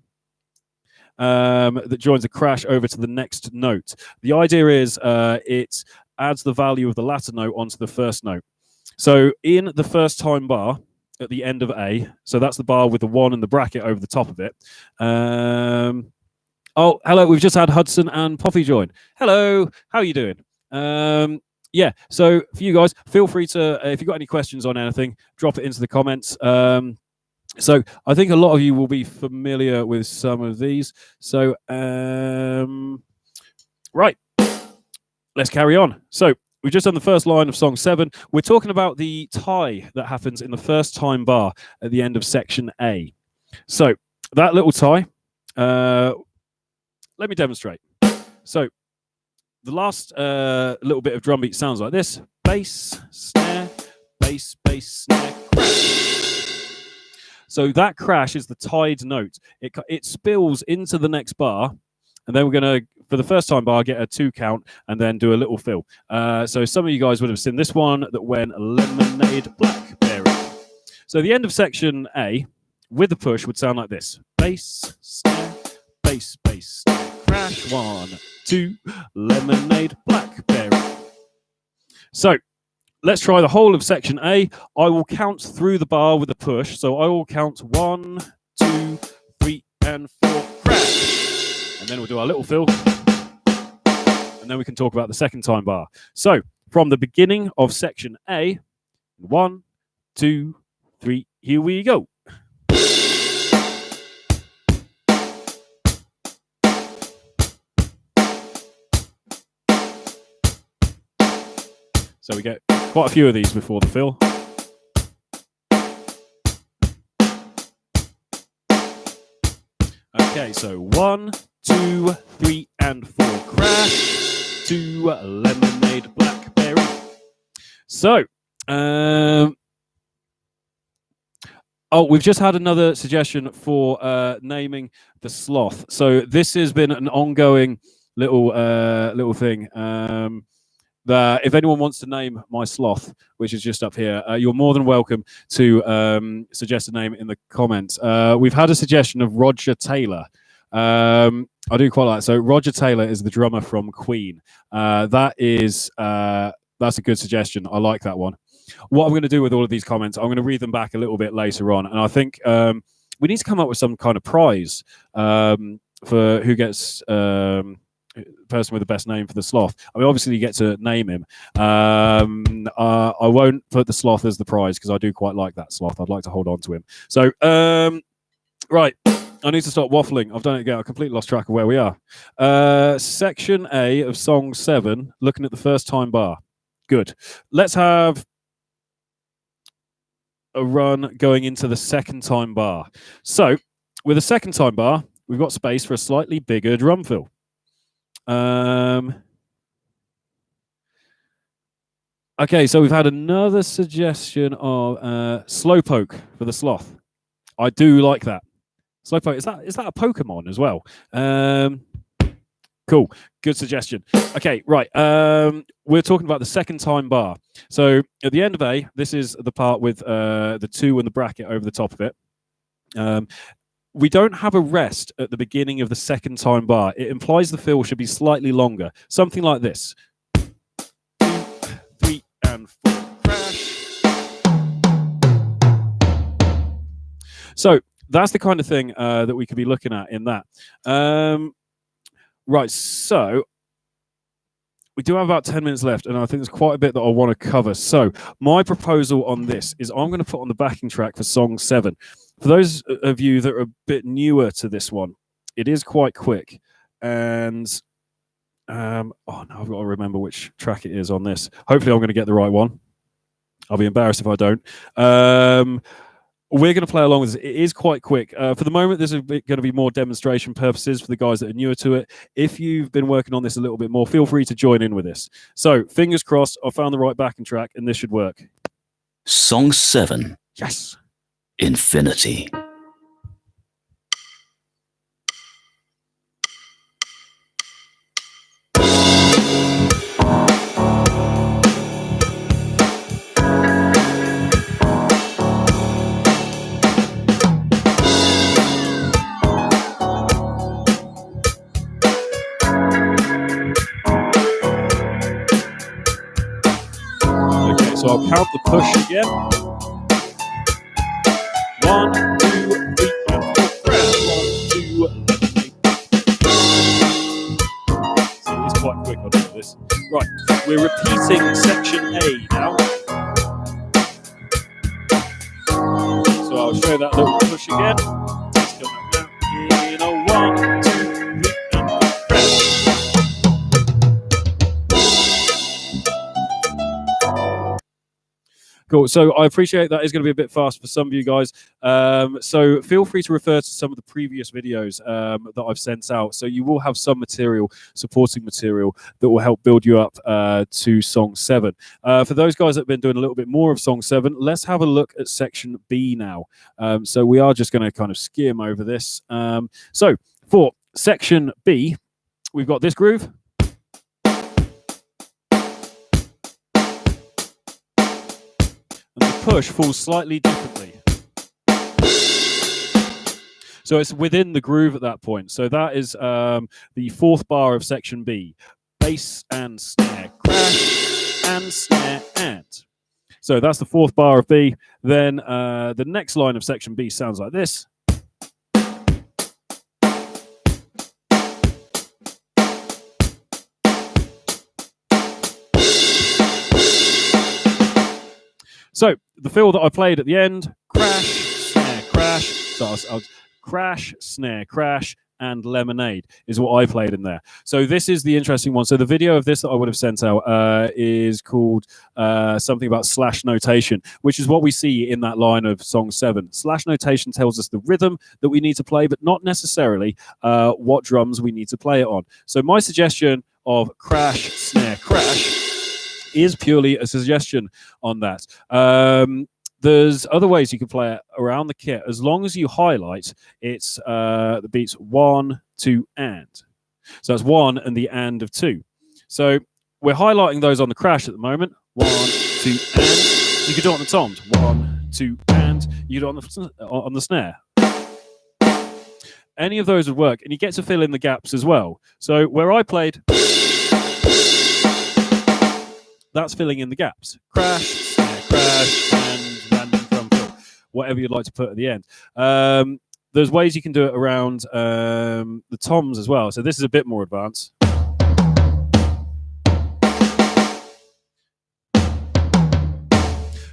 that joins the crash over to the next note. The idea is it adds the value of the latter note onto the first note. So in the first time bar at the end of A, so that's the bar with the 1 and the bracket over the top of it. Oh, hello, we've just had Hudson and Poppy join. Hello, how are you doing? Yeah, so for you guys, feel free to, if you've got any questions on anything, drop it into the comments. So I think a lot of you will be familiar with some of these. So, right, let's carry on. So we've just done the first line of song 7. We're talking about the tie that happens in the first time bar at the end of section A. So that little tie, let me demonstrate. So the last little bit of drum beat sounds like this. Bass, snare, bass, bass, snare, crash. So that crash is the tied note. It spills into the next bar, and then we're going to, for the first time bar, get a 2 count and then do a little fill. So some of you guys would have seen this one that went lemonade blackberry. So the end of section A with the push would sound like this. Bass, snare, bass, bass, snare, crash. 1, 2, lemonade blackberry. So let's try the whole of section A. I will count through the bar with a push. So I will count 1, 2, 3, and 4, crash. And then we'll do our little fill. And then we can talk about the second time bar. So from the beginning of section A, 1, 2, 3, here we go. So we get quite a few of these before the fill. Okay, so 1, 2, 3, and 4, crash. 2, lemonade blackberry. So, we've just had another suggestion for naming the sloth. So this has been an ongoing little thing. That if anyone wants to name my sloth, which is just up here, you're more than welcome to suggest a name in the comments. We've had a suggestion of Roger Taylor. I do quite like it. So Roger Taylor is the drummer from Queen. That's a good suggestion. I like that one. What I'm going to do with all of these comments, I'm going to read them back a little bit later on. And I think we need to come up with some kind of prize for who gets... person with the best name for the sloth. I mean, obviously you get to name him. I won't put the sloth as the prize because I do quite like that sloth. I'd like to hold on to him. So, right, I need to stop waffling. I've done it again. I completely lost track of where we are. Section A of song 7, looking at the first time bar. Good. Let's have a run going into the second time bar. So, with a second time bar, we've got space for a slightly bigger drum fill. Okay, so we've had another suggestion of slowpoke for the sloth. I do like that. Slowpoke, is that a Pokemon as well? Cool, good suggestion. Okay, right. We're talking about the second time bar. So at the end of A, this is the part with the 2 and the bracket over the top of it. We don't have a rest at the beginning of the second time bar. It implies the fill should be slightly longer. Something like this. 2, 3, and 4, crash. So that's the kind of thing that we could be looking at in that. Right, so we do have about 10 minutes left, and I think there's quite a bit that I want to cover. So my proposal on this is I'm going to put on the backing track for song 7. For those of you that are a bit newer to this one, it is quite quick. And oh no, I've got to remember which track it is on this. Hopefully I'm going to get the right one. I'll be embarrassed if I don't. We're going to play along with this. It is quite quick. For the moment, this is going to be more demonstration purposes for the guys that are newer to it. If you've been working on this a little bit more, feel free to join in with this. So, fingers crossed, I found the right backing track, and this should work. Song 7. Yes. Infinity. So I'll count the push again. 1, 2, 3, and 4. 1, 2, 3. So it's quite quick on this. Right, we're repeating section A now. So I'll show that little push again. It's coming out in a 1, 2, 3, and 4. Cool. So I appreciate that is going to be a bit fast for some of you guys. So feel free to refer to some of the previous videos that I've sent out. So you will have some material, supporting material, that will help build you up to Song 7. For those guys that have been doing a little bit more of Song 7, let's have a look at Section B now. So we are just going to kind of skim over this. So for Section B, we've got this groove. Push falls slightly differently. So it's within the groove at that point. So that is the 4th bar of section B. Bass and snare, crash and snare and. So that's the 4th bar of B. Then the next line of section B sounds like this. So the fill that I played at the end, crash, snare, crash. So I'll crash, snare, crash, and lemonade is what I played in there. So this is the interesting one. So the video of this that I would have sent out is called something about slash notation, which is what we see in that line of song 7. Slash notation tells us the rhythm that we need to play, but not necessarily what drums we need to play it on. So my suggestion of crash, snare, crash is purely a suggestion on that. There's other ways you can play it around the kit as long as you highlight it's the beats 1, 2, and. So that's 1 and the and of 2. So we're highlighting those on the crash at the moment. 1, 2, and. You could do it on the toms. 1, 2, and. You do it on the snare. Any of those would work, and you get to fill in the gaps as well. So where I played, that's filling in the gaps. Crash, snare, crash, and random drum fill. Whatever you'd like to put at the end. There's ways you can do it around the toms as well. So this is a bit more advanced.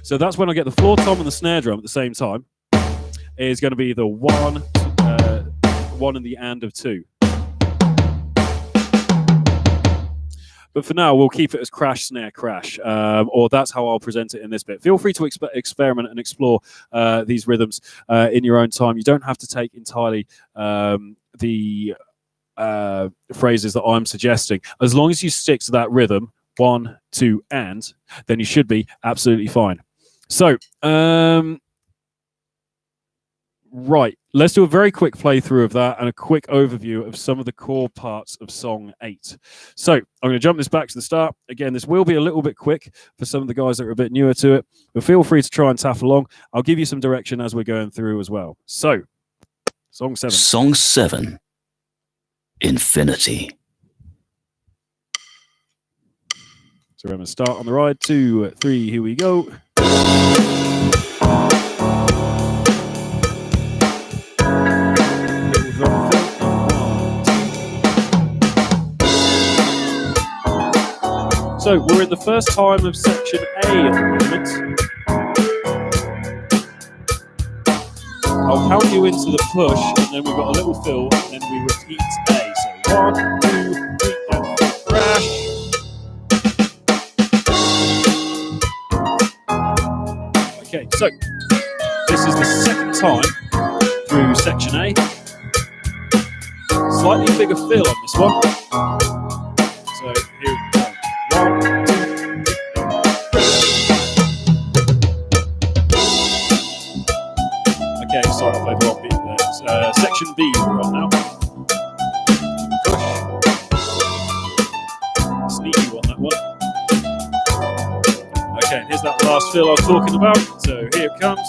So that's when I get the floor tom and the snare drum at the same time. Is going to be the 1 and the and of 2. But for now, we'll keep it as crash, snare, crash, or that's how I'll present it in this bit. Feel free to experiment and explore these rhythms in your own time. You don't have to take entirely the phrases that I'm suggesting. As long as you stick to that rhythm, 1, 2, and, then you should be absolutely fine. So, right, let's do a very quick playthrough of that and a quick overview of some of the core parts of Song 8. So I'm going to jump this back to the start. Again, this will be a little bit quick for some of the guys that are a bit newer to it, but feel free to try and tap along. I'll give you some direction as we're going through as well. So, Song 7. Song 7. Infinity. So we're going to start on the ride. 2, 3, here we go. So we're in the first time of section A at the moment. I'll count you into the push, and then we've got a little fill, and then we repeat A. So 1, 2, 3, and 4. Crash. Okay, so this is the second time through section A. Slightly bigger fill on this one. So here we go. 1, 2, 3. Okay, sorry, I played the wrong beat there. Section B we're on now. Push. Sneaky one, that one. Okay, here's that last fill I was talking about. So here it comes.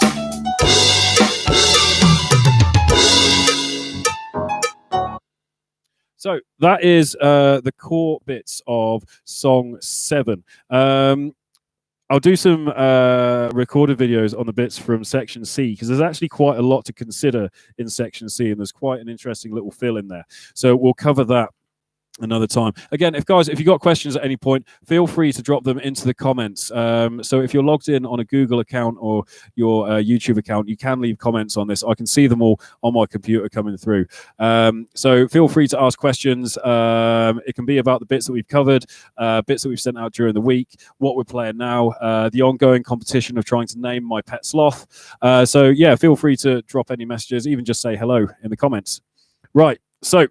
So that is the core bits of song 7. I'll do some recorded videos on the bits from section C, because there's actually quite a lot to consider in section C, and there's quite an interesting little fill in there. So we'll cover that another time. Again, if you've got questions at any point, feel free to drop them into the comments. So if you're logged in on a Google account or your YouTube account, you can leave comments on this. I can see them all on my computer coming through. So feel free to ask questions. It can be about the bits that we've covered, bits that we've sent out during the week, what we're playing now, the ongoing competition of trying to name my pet sloth. So yeah, feel free to drop any messages, even just say hello in the comments. Right, so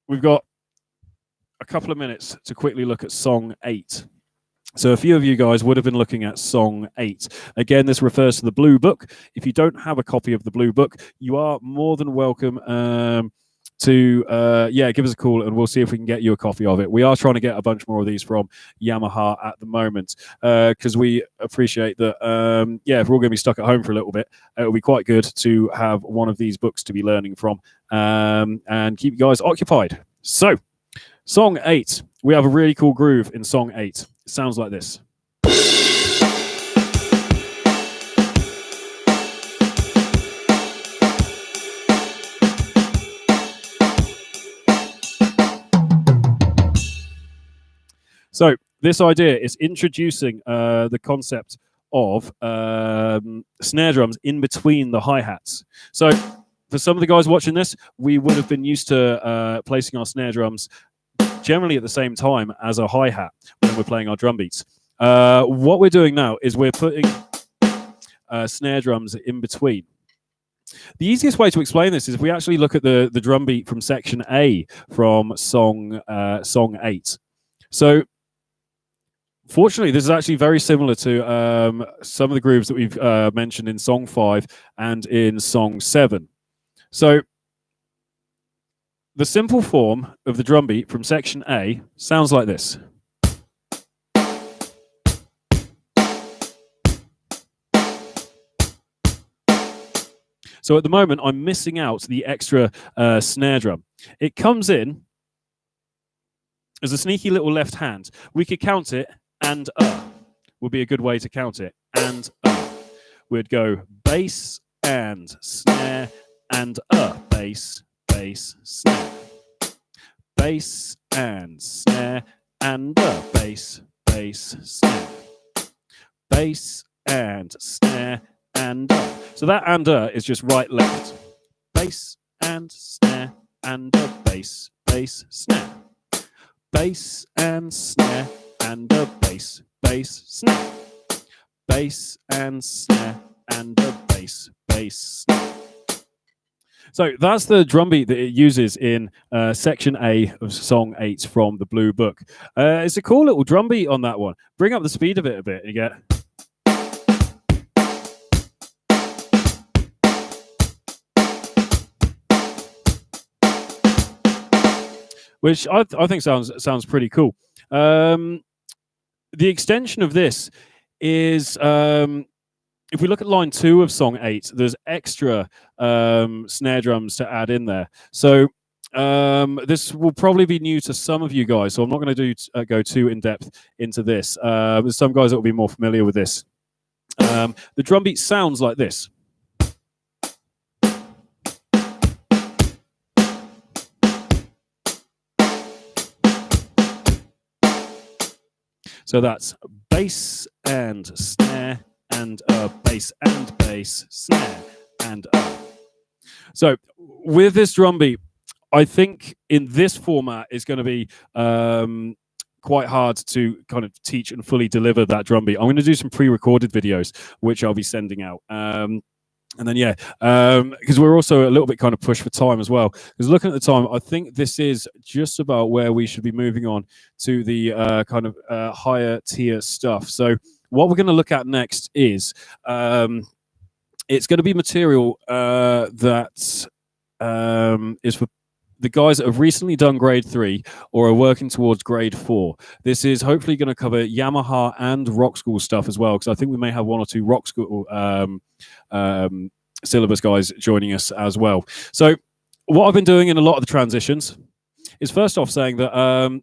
we've got a couple of minutes to quickly look at song 8. So a few of you guys would have been looking at song 8. Again, this refers to the blue book. If you don't have a copy of the blue book, you are more than welcome to give us a call, and we'll see if we can get you a copy of it. We are trying to get a bunch more of these from Yamaha at the moment, because we appreciate that if we're all going to be stuck at home for a little bit, it'll be quite good to have one of these books to be learning from, and keep you guys occupied. So song 8. We have a really cool groove in song 8. It sounds like this. So this idea is introducing the concept of snare drums in between the hi-hats. So for some of the guys watching this, we would have been used to placing our snare drums generally at the same time as a hi-hat when we're playing our drum beats. What we're doing now is we're putting snare drums in between. The easiest way to explain this is if we actually look at the drum beat from section A from song 8. So fortunately, this is actually very similar to some of the grooves that we've mentioned in song 5 and in song 7. So the simple form of the drum beat from section A sounds like this. So at the moment, I'm missing out the extra snare drum. It comes in as a sneaky little left hand. We could count it, and would be a good way to count it. And we'd go bass and snare and bass, bass, snare. Bass and snare and bass, bass, snare. Bass and snare and So that and is just right, left. Bass and snare and bass, bass, snare. Bass and snare and bass, bass, snare. Bass and snare and bass, bass, snare. So that's the drum beat that it uses in section A of song 8 from the Blue Book. It's a cool little drum beat on that one. Bring up the speed of it a bit and you get... which I think sounds pretty cool. The extension of this is... if we look at line 2 of song 8, there's extra snare drums to add in there. So this will probably be new to some of you guys, so I'm not going to go too in-depth into this. There's some guys that will be more familiar with this. The drum beat sounds like this. So that's bass and snare and bass and bass, snare and So with this drum beat, I think in this format it's going to be quite hard to kind of teach and fully deliver that drum beat. I'm going to do some pre-recorded videos, which I'll be sending out. And then, because we're also a little bit kind of pushed for time as well. Because looking at the time, I think this is just about where we should be moving on to the kind of higher tier stuff. So what we're going to look at next is it's going to be material that is for the guys that have recently done grade 3 or are working towards grade 4. This is hopefully going to cover Yamaha and rock school stuff as well, because I think we may have 1 or 2 rock school syllabus guys joining us as well. So what I've been doing in a lot of the transitions is first off saying that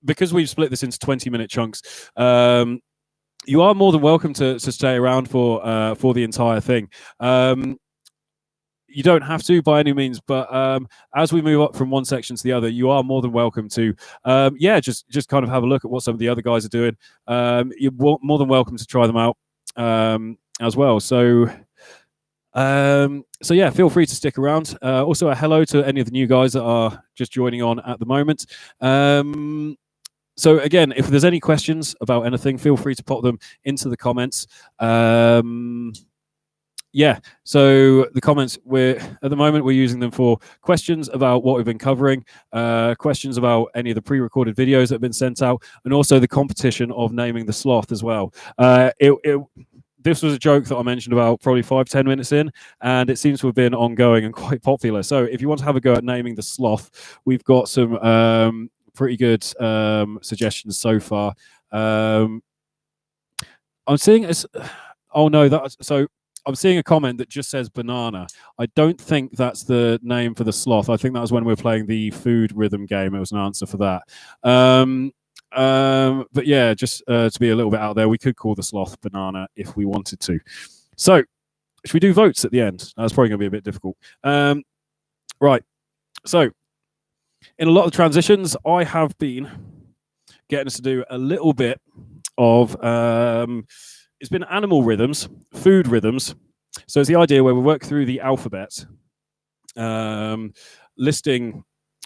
because we've split this into 20-minute chunks, you are more than welcome to stay around for the entire thing. You don't have to by any means, but as we move up from one section to the other, you are more than welcome to, just kind of have a look at what some of the other guys are doing. You're more than welcome to try them out as well. So yeah, feel free to stick around. Also, a hello to any of the new guys that are just joining on at the moment. So again, if there's any questions about anything, feel free to pop them into the comments. Yeah, so the comments, at the moment we're using them for questions about what we've been covering, questions about any of the pre-recorded videos that have been sent out, and also the competition of naming the sloth as well. This was a joke that I mentioned about probably 5-10 minutes in, and it seems to have been ongoing and quite popular. So if you want to have a go at naming the sloth, we've got some pretty good suggestions so far. I'm seeing as I'm seeing a comment that just says banana. I don't think that's the name for the sloth. I think that was when we were playing the food rhythm game. It was an answer for that. But yeah, just to be a little bit out there, we could call the sloth banana if we wanted to. So should we do votes at the end? That's probably going to be a bit difficult. Right. So in a lot of transitions, I have been getting us to do a little bit of it's been animal rhythms, food rhythms. So it's the idea where we work through the alphabet, listing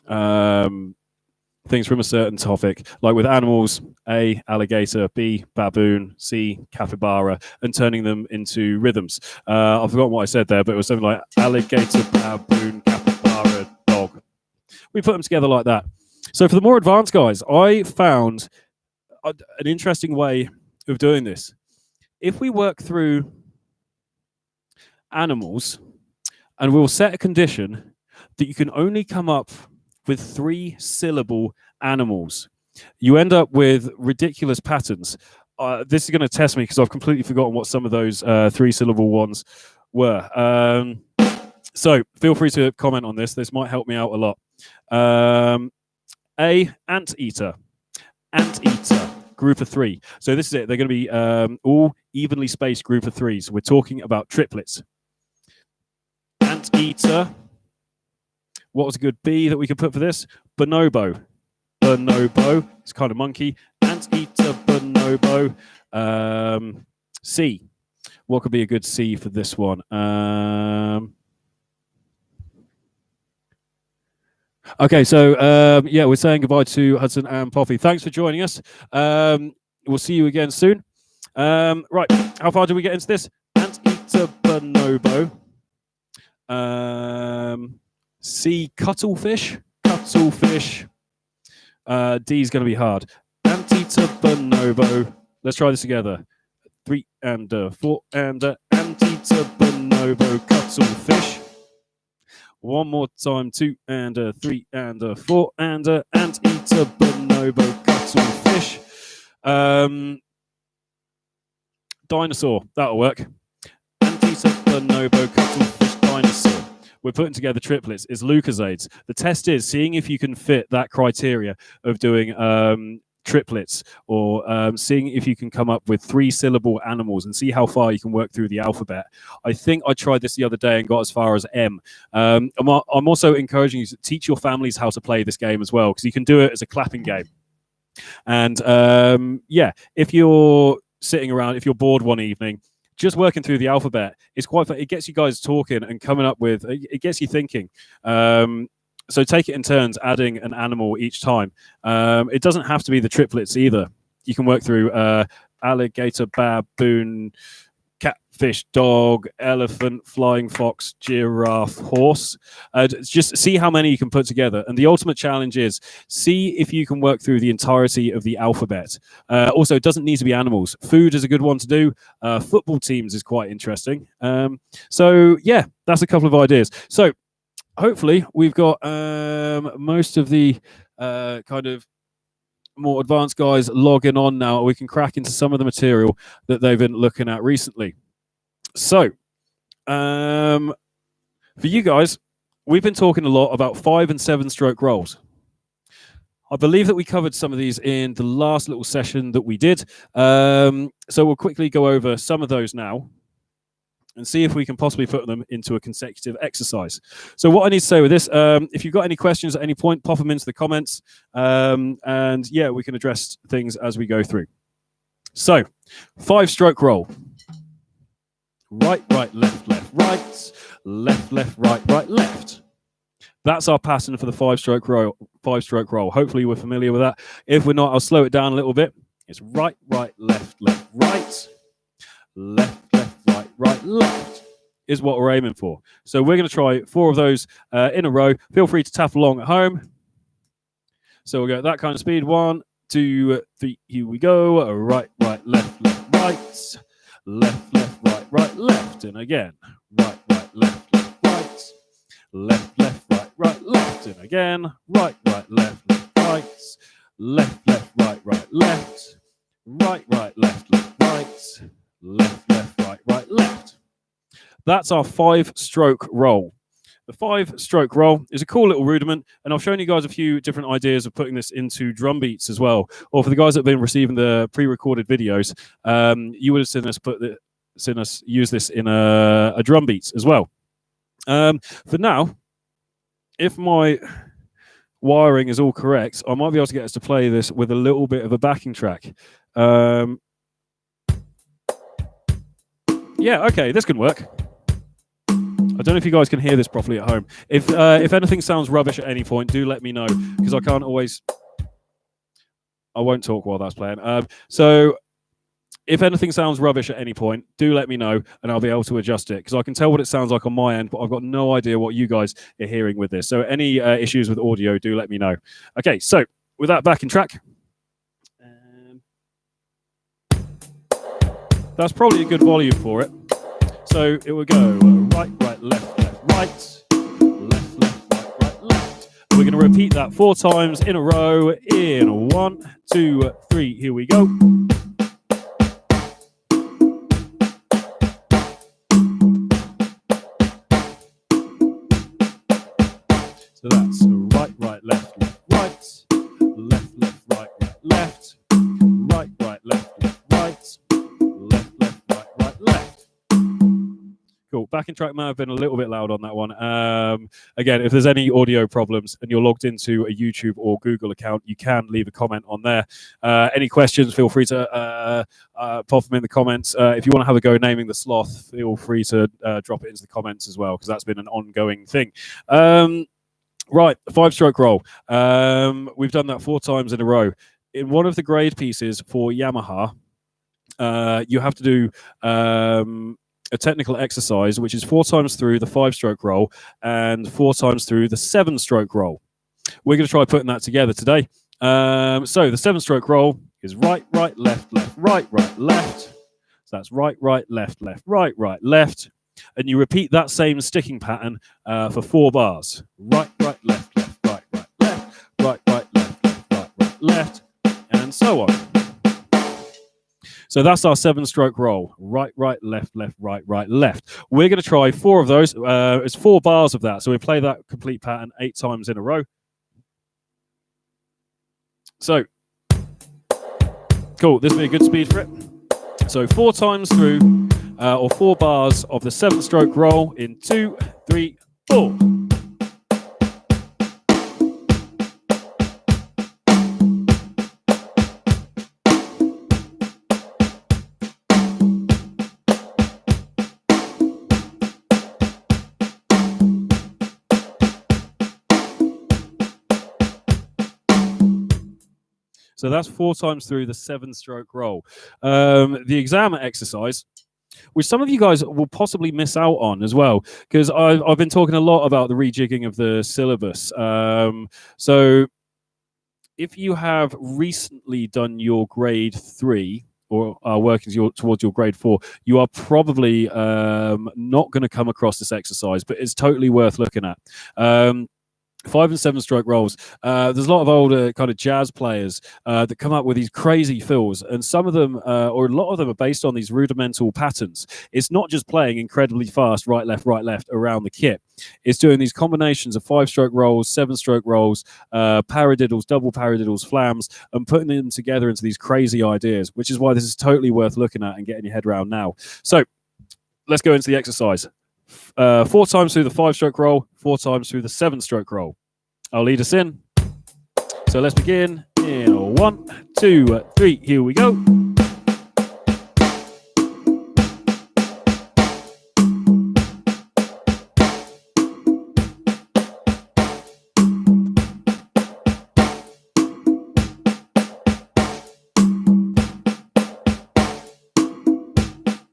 things from a certain topic, like with animals, A, alligator, B, baboon, C, capybara, and turning them into rhythms. I've forgotten what I said there, but it was something like alligator, baboon, capybara, dog. We put them together like that. So for the more advanced guys, I found an interesting way of doing this. If we work through animals and we'll set a condition that you can only come up with 3-syllable animals, you end up with ridiculous patterns. This is going to test me because I've completely forgotten what some of those 3-syllable ones were. So feel free to comment on this. This might help me out a lot. A, anteater. Anteater. Group of 3. So this is it. They're going to be all evenly spaced group of 3s. We're talking about triplets. Anteater. What was a good B that we could put for this? Bonobo. Bonobo. It's kind of monkey. Anteater, bonobo. C. What could be a good C for this one? Okay, so yeah, we're saying goodbye to Hudson and Poppy. Thanks for joining us. We'll see you again soon. Right, how far do we get into this? Anteater, bonobo. C, cuttlefish. Cuttlefish. D is going to be hard. Anteater, bonobo. Let's try this together. 3 and 4 and anteater, bonobo, cuttlefish. One more time, 2 and 3 and 4 and anteater, bonobo, cuttlefish. Dinosaur, that'll work. Anteater, bonobo, cuttlefish, dinosaur. We're putting together triplets. It's Lucasades. The test is seeing if you can fit that criteria of doing triplets, or seeing if you can come up with 3-syllable animals and see how far you can work through the alphabet. I think I tried this the other day and got as far as M. I'm also encouraging you to teach your families how to play this game as well, because you can do it as a clapping game. And yeah, if you're sitting around, if you're bored one evening, just working through the alphabet, it's quite fun. It gets you guys talking and coming up with, it gets you thinking. So take it in turns, adding an animal each time. It doesn't have to be the triplets either. You can work through alligator, baboon, catfish, dog, elephant, flying fox, giraffe, horse. Just see how many you can put together. And the ultimate challenge is see if you can work through the entirety of the alphabet. Also, it doesn't need to be animals. Food is a good one to do. Football teams is quite interesting. So yeah, that's a couple of ideas. So hopefully we've got most of the kind of more advanced guys logging on now. We can crack into some of the material that they've been looking at recently. So for you guys, we've been talking a lot about 5 and 7 stroke rolls. I believe that we covered some of these in the last little session that we did. So we'll quickly go over some of those now and see if we can possibly put them into a consecutive exercise. So what I need to say with this, if you've got any questions at any point, pop them into the comments. And yeah, we can address things as we go through. So 5 stroke roll. Right, right, left, left, right. Left, left, right, right, left. That's our pattern for the 5 stroke roll. 5 stroke roll. Hopefully we're familiar with that. If we're not, I'll slow it down a little bit. It's right, right, left, left, right. Left, left, right, right, left is what we're aiming for. So we're going to try 4 of those in a row. Feel free to tap along at home. So we'll go at that kind of speed. 1, 2, 3. Here we go. Right, right, left, left, right. Left, left, right, right, left. And again. Right, right, left, left, right. Left, left, right, right, left. And again. Right, right, left, left, right. Left, left, right, right, left. Right, right, left, left, right. Left, left, right, right, left. That's our 5 stroke roll. The 5 stroke roll is a cool little rudiment, and I've shown you guys a few different ideas of putting this into drum beats as well. Or for the guys that have been receiving the pre-recorded videos, you would have seen us use this in a drum beats as well. For now, if my wiring is all correct, I might be able to get us to play this with a little bit of a backing track. Yeah, okay, this can work. I don't know if you guys can hear this properly at home. If anything sounds rubbish at any point, do let me know, because I can't always... I won't talk while that's playing. So if anything sounds rubbish at any point, do let me know, and I'll be able to adjust it, because I can tell what it sounds like on my end, but I've got no idea what you guys are hearing with this. So any issues with audio, do let me know. Okay, so with that backing track... that's probably a good volume for it. So it will go right, right, left, left, right. Left, left, right, right, left. And we're going to repeat that 4 times in a row in 1, 2, 3. Here we go. So that's right, right, left, left, right. Left, left, right, right, left. Right, right, left, left, right. Left, left, right, right, left. Cool. Backing track may have been a little bit loud on that one. Again, if there's any audio problems and you're logged into a YouTube or Google account, you can leave a comment on there. Any questions, feel free to pop them in the comments. If you want to have a go naming the sloth, feel free to drop it into the comments as well, because that's been an ongoing thing. Right, 5 stroke roll. We've done that 4 times in a row. In one of the grade pieces for Yamaha, you have to do a technical exercise, which is 4 times through the 5 stroke roll and 4 times through the 7 stroke roll. We're going to try putting that together today. So the 7 stroke roll is right, right, left, left, right, right, left. So that's right, right, left, left, right, right, left. And you repeat that same sticking pattern for 4 bars. Right, right, left, left, right, right, left. Right, right, left, left, right, right, left. And so on. So that's our 7 stroke roll. Right, right, left, left, right, right, left. We're going to try 4 of those. It's 4 bars of that. So we play that complete pattern 8 times in a row. So, cool. This will be a good speed for it. So 4 times through, or 4 bars of the 7 stroke roll in 2, 3, 4. So that's 4 times through the 7-stroke roll. The exam exercise, which some of you guys will possibly miss out on as well, because I've been talking a lot about the rejigging of the syllabus. So if you have recently done your grade 3 or are working towards your grade 4, you are probably not going to come across this exercise, but it's totally worth looking at. 5 and 7-stroke rolls. There's a lot of older kind of jazz players that come up with these crazy fills, and some of them, or a lot of them, are based on these rudimental patterns. It's not just playing incredibly fast, right, left, around the kit. It's doing these combinations of 5-stroke rolls, 7-stroke rolls, paradiddles, double paradiddles, flams, and putting them together into these crazy ideas, which is why this is totally worth looking at and getting your head around now. So let's go into the exercise. 4 times through the 5-stroke roll, 4 times through the 7-stroke roll. I'll lead us in. So let's begin in 1, 2, 3. Here we go.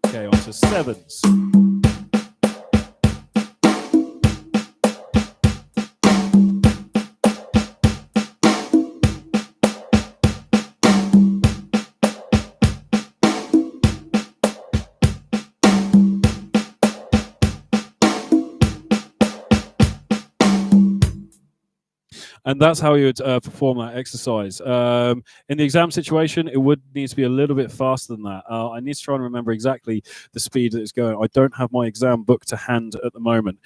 Okay, on to 7s. And that's how you would perform that exercise. In the exam situation, it would need to be a little bit faster than that. I need to try and remember exactly the speed that it's going. I don't have my exam book to hand at the moment.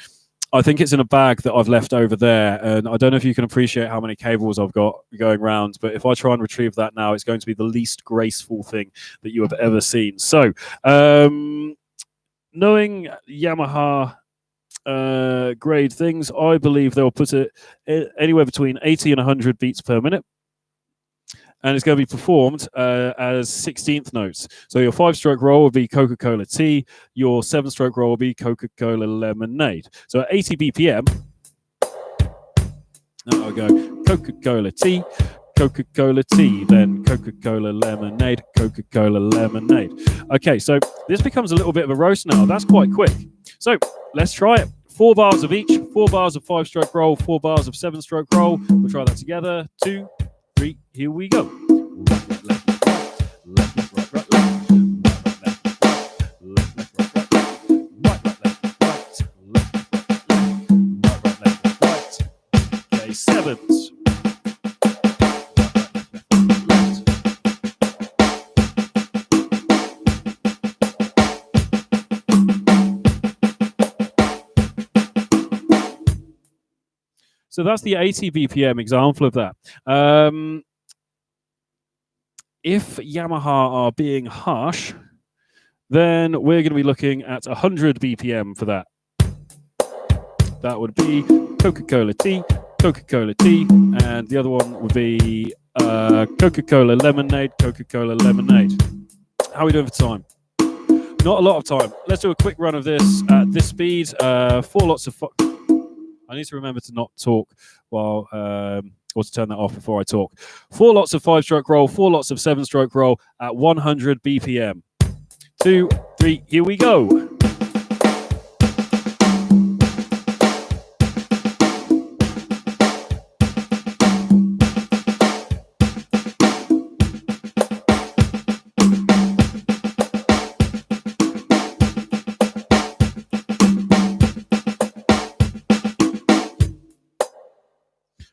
I think it's in a bag that I've left over there, and I don't know if you can appreciate how many cables I've got going around, but if I try and retrieve that now, it's going to be the least graceful thing that you have ever seen. So, knowing Yamaha grade things, I believe they'll put it anywhere between 80 and 100 beats per minute, and it's going to be performed as 16th notes. So your 5-stroke roll will be Coca-Cola tea, your 7-stroke roll will be Coca-Cola lemonade. So at 80 BPM, now I'll go Coca-Cola tea, then Coca-Cola lemonade, Coca-Cola lemonade. Okay, so this becomes a little bit of a roast now. That's quite quick. So let's try it. 4 bars of each, 4 bars of 5-stroke roll, 4 bars of 7-stroke roll. We'll try that together. 2, 3, here we go. Okay, 7s. So that's the 80 BPM example of that. If Yamaha are being harsh, then we're going to be looking at 100 BPM for that. That would be Coca-Cola tea, and the other one would be Coca-Cola lemonade, Coca-Cola lemonade. How are we doing for time? Not a lot of time. Let's do a quick run of this at this speed. 4 lots of... I need to remember to not talk while, or to turn that off before I talk. 4 lots of 5-stroke roll, 4 lots of 7-stroke roll at 100 BPM. 2, 3, here we go.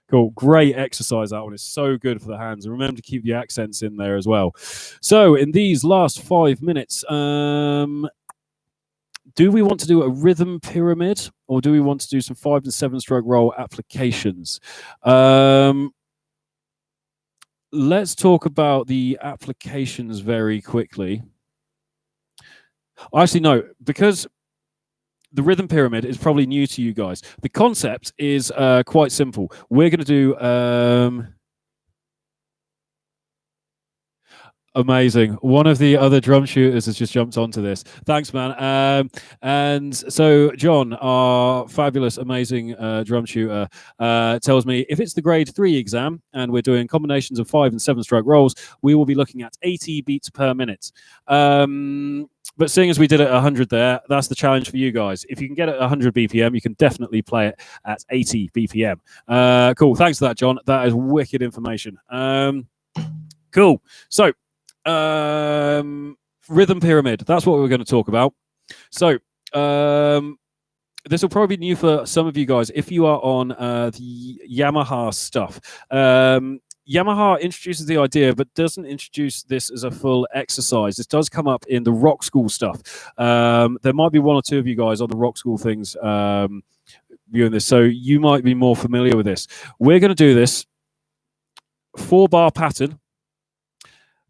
Cool. Great exercise, that one. Is so good for the hands. And remember to keep the accents in there as well. So in these last 5 minutes, do we want to do a rhythm pyramid, or do we want to do some 5 and 7-stroke roll applications? Let's talk about the applications very quickly. Actually, no, because the rhythm pyramid is probably new to you guys. The concept is quite simple. We're going to do Amazing. One of the other drum shooters has just jumped onto this. Thanks, man. And so John, our fabulous, amazing drum shooter, tells me if it's the grade 3 exam and we're doing combinations of 5 and 7 stroke rolls, we will be looking at 80 beats per minute. But seeing as we did it at 100 there, that's the challenge for you guys. If you can get it at 100 BPM, you can definitely play it at 80 BPM. Cool. Thanks for that, John. That is wicked information. Cool. So, rhythm pyramid. That's what we're going to talk about. So, this will probably be new for some of you guys if you are on the Yamaha stuff. Yamaha introduces the idea, but doesn't introduce this as a full exercise. This does come up in the rock school stuff. There might be one or two of you guys on the rock school things viewing this, so you might be more familiar with this. We're going to do this 4-bar pattern.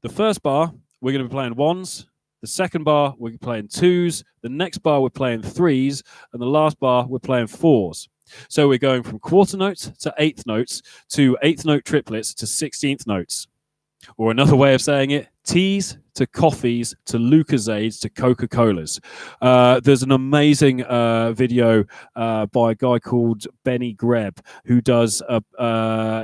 The first bar, we're going to be playing 1s. The second bar, we're playing 2s. The next bar, we're playing 3s. And the last bar, we're playing 4s. So we're going from quarter notes to eighth notes to eighth note triplets to 16th notes. Or another way of saying it, teas to coffees to Lucozades to Coca-Colas. There's an amazing video by a guy called Benny Greb who does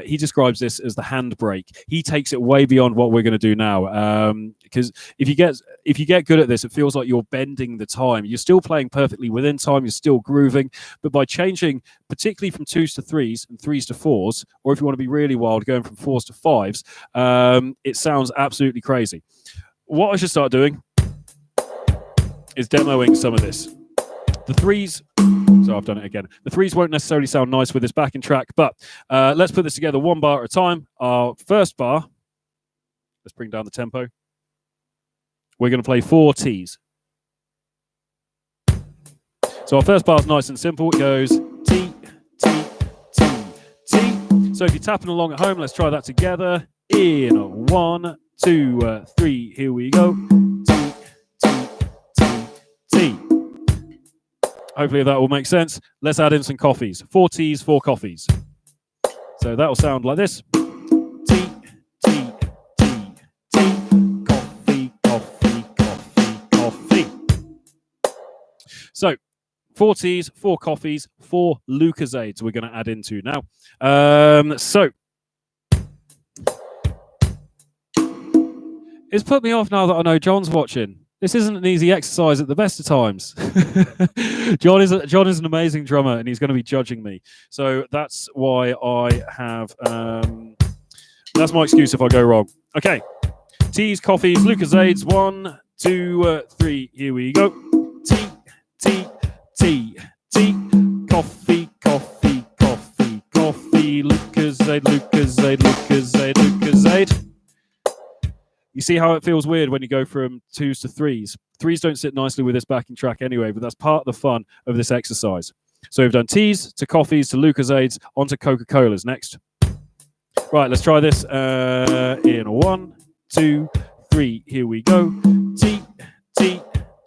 he describes this as the handbrake. He takes it way beyond what we're going to do now, because if you get good at this, it feels like you're bending the time. You're still playing perfectly within time, you're still grooving, but by changing particularly from 2s to 3s and 3s to 4s, or if you want to be really wild, going from 4s to 5s, it sounds absolutely crazy. What I should start doing is demoing some of this. The 3s, so I've done it again. The 3s won't necessarily sound nice with this backing track, but let's put this together 1 bar at a time. Our first bar, let's bring down the tempo. We're going to play 4 T's. So our first bar is nice and simple. It goes T, T, T, T. So if you're tapping along at home, let's try that together. In 1, 2, 3, here we go. T, T, T, T. Hopefully that will make sense. Let's add in some coffees. 4 T's, 4 coffees. So that will sound like this. T, T, T, T. Coffee, coffee, coffee, coffee. So 4 T's, 4 coffees, 4 Lucozades we're going to add into now. So it's put me off now that I know John's watching. This isn't an easy exercise at the best of times. John is an amazing drummer, and he's going to be judging me. So that's why I have. That's my excuse if I go wrong. Okay, teas, coffees, Lucozades. 1, 2, 3. Here we go. Tea, tea, tea, tea. Coffee, coffee, coffee, coffee. Lucozade, Lucozade, Lucozade, Lucozade. You see how it feels weird when you go from 2s to 3s. 3s don't sit nicely with this backing track anyway, but that's part of the fun of this exercise. So we've done teas to coffees to Lucozades onto Coca-Colas next. Right, let's try this in 1, 2, 3. Here we go. Tea, tea,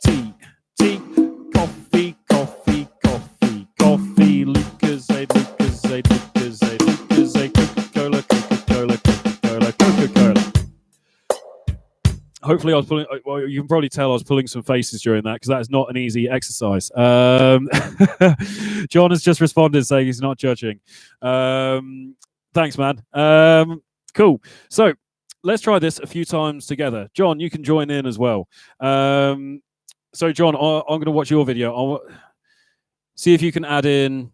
tea, tea. Coffee, coffee, coffee, coffee. Lucozade, Lucozade, Lucozade, Lucozade. Coca-Cola, Coca-Cola, Coca-Cola, Coca-Cola. Hopefully I was pulling, well, you can probably tell I was pulling some faces during that because that is not an easy exercise. John has just responded saying he's not judging. Thanks, man. Cool. So let's try this a few times together. John, you can join in as well. So John, I'm going to watch your video. I'll see if you can add in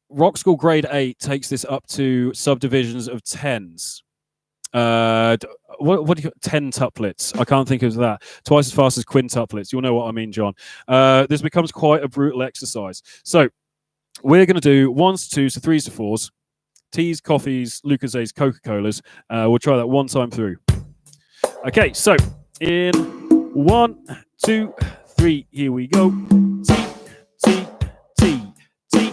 Rock School Grade 8 takes this up to subdivisions of 10s. What do you 10 tuplets? I can't think of that. Twice as fast as quintuplets. You'll know what I mean, John. This becomes quite a brutal exercise. So we're going to do 1s to 2s to 3s to 4s, teas, coffees, Lucozades, Coca-Colas. We'll try that 1 time through. Okay, so in 1, 2, 3, here we go. Tea, tea, tea, tea,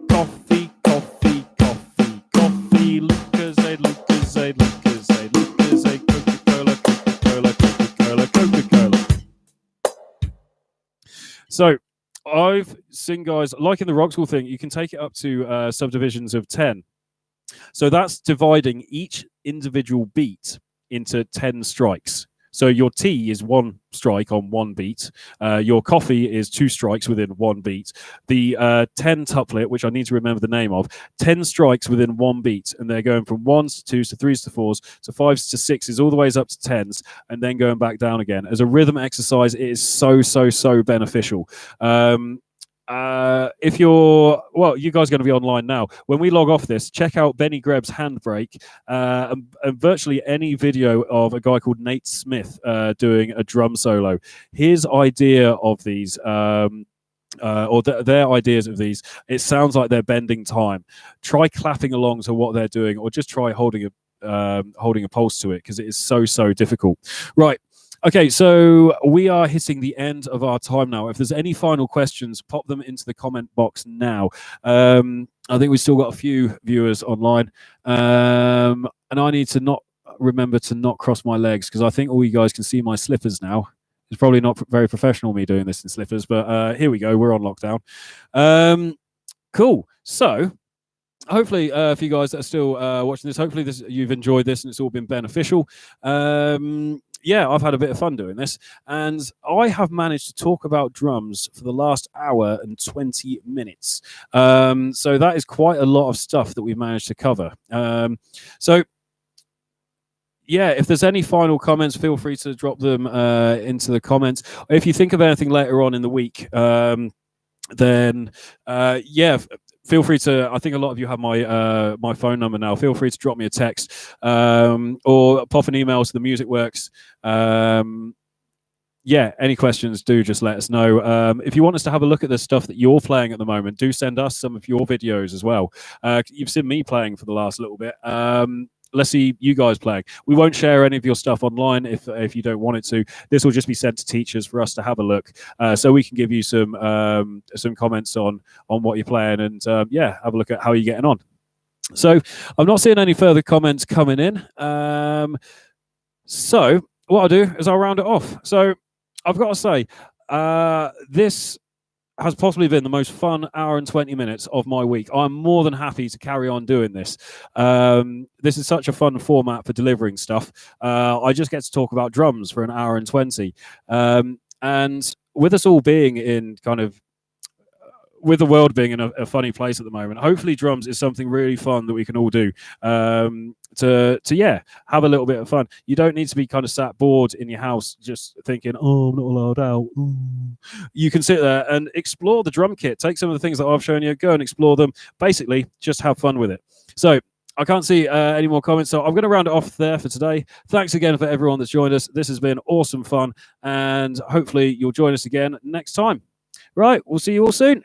coffee, coffee, coffee, coffee, Lucozade, Lucozade, Lucozade, Lucozade, Coca-Cola, Coca-Cola, Coca-Cola, Coca-Cola. So I've seen guys, like in the Rock School thing, you can take it up to subdivisions of 10. So that's dividing each individual beat into 10 strikes. So your tea is 1 strike on 1 beat. Your coffee is 2 strikes within 1 beat. The 10 tuplet, which I need to remember the name of, 10 strikes within 1 beat, and they're going from 1s to 2s to 3s to 4s to 5s to 6s, all the way up to 10s, and then going back down again. As a rhythm exercise, it is so beneficial. If you're, well, you guys are going to be online now. When we log off this, check out Benny Greb's Handbrake, and virtually any video of a guy called Nate Smith doing a drum solo. His idea of these, or their ideas of these, it sounds like they're bending time. Try clapping along to what they're doing, or just try holding a pulse to it, because it is so difficult. Right. Okay, so we are hitting the end of our time now. If there's any final questions, pop them into the comment box now. I think we've still got a few viewers online. And I need to remember to not cross my legs, because I think all you guys can see my slippers now. It's probably not very professional, me doing this in slippers, but here we go. We're on lockdown. Cool. So hopefully, for you guys that are still watching this, hopefully you've enjoyed this and it's all been beneficial. Yeah, I've had a bit of fun doing this, and I have managed to talk about drums for the last hour and 20 minutes. So that is quite a lot of stuff that we've managed to cover. So yeah, if there's any final comments, feel free to drop them into the comments. If you think of anything later on in the week, then yeah, feel free to, I think a lot of you have my my phone number now. Feel free to drop me a text or pop an email to the Music Works. Yeah, any questions, do just let us know. If you want us to have a look at the stuff that you're playing at the moment, do send us some of your videos as well. You've seen me playing for the last little bit. Let's see you guys playing. We won't share any of your stuff online if you don't want it to. This will just be sent to teachers for us to have a look, so we can give you some comments on what you're playing, and yeah, have a look at how you're getting on. So I'm not seeing any further comments coming in. So what I'll do is I'll round it off. So I've got to say, this has possibly been the most fun hour and 20 minutes of my week. I'm more than happy to carry on doing this. This is such a fun format for delivering stuff. I just get to talk about drums for an hour and 20. And with us all being in kind of, with the world being in a funny place at the moment, hopefully drums is something really fun that we can all do to yeah, have a little bit of fun. You don't need to be kind of sat bored in your house just thinking, oh, I'm not allowed out. Ooh. You can sit there and explore the drum kit. Take some of the things that I've shown you, go and explore them. Basically, just have fun with it. So I can't see any more comments, so I'm going to round it off there for today. Thanks again for everyone that's joined us. This has been awesome fun, and hopefully you'll join us again next time. Right, we'll see you all soon.